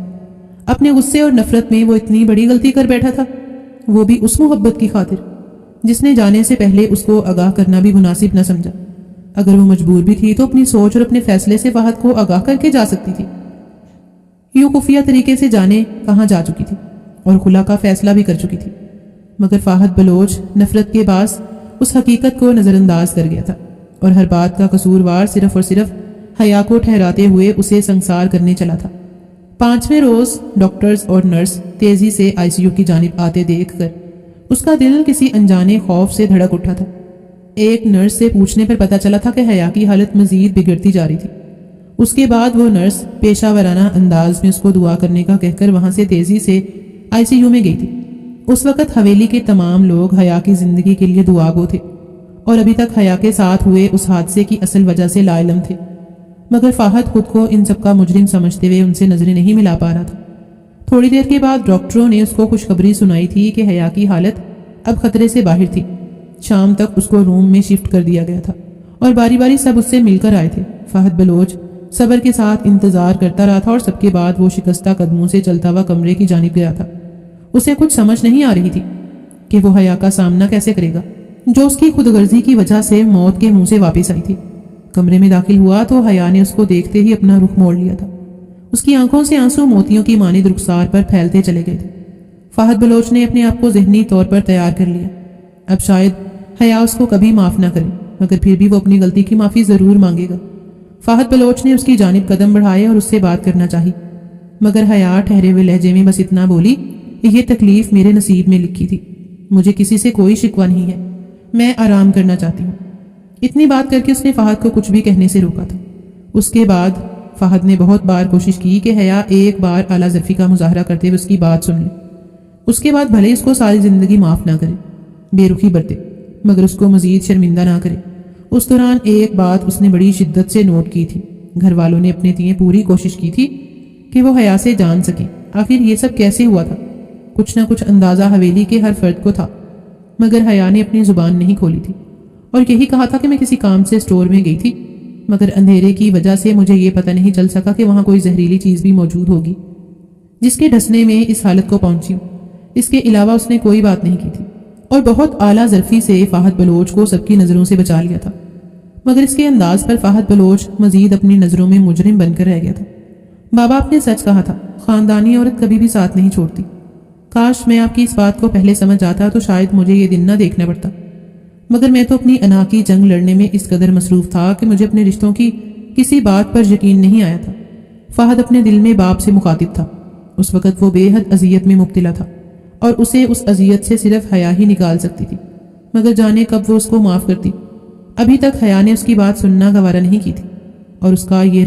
اپنے غصے اور نفرت میں وہ اتنی بڑی غلطی کر بیٹھا تھا، وہ بھی اس محبت کی خاطر جس نے جانے سے پہلے اس کو آگاہ کرنا بھی مناسب نہ سمجھا۔ اگر وہ مجبور بھی تھی تو اپنی سوچ اور اپنے فیصلے سے فہد کو آگاہ کر کے جا سکتی تھی۔ یوں خفیہ طریقے سے جانے کہاں جا چکی تھی اور خلا کا فیصلہ بھی کر چکی تھی، مگر فہد بلوچ نفرت کے باعث اس حقیقت کو نظر انداز کر گیا تھا اور ہر بات کا قصوروار صرف اور صرف حیا کو ٹھہراتے ہوئے اسے سنسار کرنے چلا تھا۔ 5ویں روز ڈاکٹرز اور نرس تیزی سے ICU کی جانب آتے دیکھ کر اس کا دل کسی انجانے خوف سے دھڑک اٹھا تھا۔ ایک نرس سے پوچھنے پر پتہ چلا تھا کہ حیا کی حالت مزید بگڑتی جا رہی تھی۔ اس کے بعد وہ نرس پیشہ ورانہ انداز میں اس کو دعا کرنے کا کہہ کر وہاں سے تیزی سے ICU میں گئی تھی۔ اس وقت حویلی کے تمام لوگ حیا کی زندگی کے لیے دعا گو تھے اور ابھی تک حیا کے ساتھ ہوئے اس حادثے کی اصل وجہ سے لا علم تھے، مگر فہد خود کو ان سب کا مجرم سمجھتے ہوئے ان سے نظریں نہیں ملا پا رہا تھا۔ تھوڑی دیر کے بعد ڈاکٹروں نے اس کو خوشخبری سنائی تھی کہ حیا کی حالت اب خطرے سے باہر تھی۔ شام تک اس کو روم میں شفٹ کر دیا گیا تھا اور باری باری سب اس سے مل کر آئے تھے۔ فہد بلوچ صبر کے ساتھ انتظار کرتا رہا تھا اور سب کے بعد وہ شکستہ قدموں سے چلتا ہوا کمرے کی جانب گیا تھا۔ اسے کچھ سمجھ نہیں آ رہی تھی کہ وہ حیا کا سامنا کیسے کرے گا، جو اس کی خود غرضی کی وجہ سے موت کے منہ سے واپس آئی تھی۔ کمرے میں داخل ہوا تو حیا نے اس کو دیکھتے ہی اپنا رخ موڑ لیا تھا۔ اس کی آنکھوں سے آنسو موتیوں کی مانند رخسار پر پھیلتے چلے گئے تھے۔ فہد بلوچ نے اپنے آپ کو ذہنی طور پر تیار کر لیا۔ اب شاید حیا اس کو کبھی معاف نہ کرے، مگر پھر بھی وہ اپنی غلطی کی معافی ضرور مانگے گا۔ فہد بلوچ نے اس کی جانب قدم بڑھائے اور اس سے بات کرنا چاہی، مگر حیا ٹھہرے ہوئے لہجے میں بس اتنا بولی، یہ تکلیف میرے نصیب میں لکھی تھی، مجھے کسی سے کوئی شکوہ نہیں ہے، میں آرام کرنا چاہتی ہوں۔ اتنی بات کر کے اس نے فہد کو کچھ بھی کہنے سے روکا تھا۔ اس کے بعد فہد نے بہت بار کوشش کی کہ حیا ایک بار اعلیٰ ظرفی کا مظاہرہ کرتے ہوئے اس کی بات سن لے۔ اس کے بعد بھلے اس کو ساری زندگی معاف نہ کرے، بے رخی برتے، مگر اس کو مزید شرمندہ نہ کرے۔ اس دوران ایک بات اس نے بڑی شدت سے نوٹ کی تھی، گھر والوں نے اپنے تئیں پوری کوشش کی تھی کہ وہ حیا سے جان سکیں آخر یہ سب کیسے ہوا تھا۔ کچھ نہ کچھ اندازہ حویلی کے ہر فرد کو تھا، مگر حیا نے اپنی زبان نہیں کھولی تھی اور یہی کہا تھا کہ میں کسی کام سے اسٹور میں گئی تھی، مگر اندھیرے کی وجہ سے مجھے یہ پتہ نہیں چل سکا کہ وہاں کوئی زہریلی چیز بھی موجود ہوگی جس کے ڈھسنے میں اس حالت کو پہنچی ہوں۔ اس کے علاوہ اس نے کوئی بات نہیں کی تھی اور بہت اعلیٰ ظرفی سے فہد بلوچ کو سب کی نظروں سے بچا لیا تھا، مگر اس کے انداز پر فہد بلوچ مزید اپنی نظروں میں مجرم بن کر رہ گیا تھا۔ بابا آپ نے سچ کہا تھا، خاندانی عورت کبھی بھی ساتھ نہیں چھوڑتی۔ کاش میں آپ کی اس بات کو پہلے سمجھ جاتا تو شاید مجھے یہ دن نہ دیکھنا پڑتا، مگر میں تو اپنی انا کی جنگ لڑنے میں اس قدر مصروف تھا کہ مجھے اپنے رشتوں کی کسی بات پر یقین نہیں آیا تھا۔ فہد اپنے دل میں باپ سے مخاطب تھا۔ اس وقت وہ بے حد اذیت میں مبتلا تھا اور اسے اس اذیت سے صرف حیا ہی نکال سکتی تھی، مگر جانے کب وہ اس کو معاف کرتی۔ ابھی تک حیا نے اس کی بات سننا گوارا نہیں کی تھی اور اس کا یہ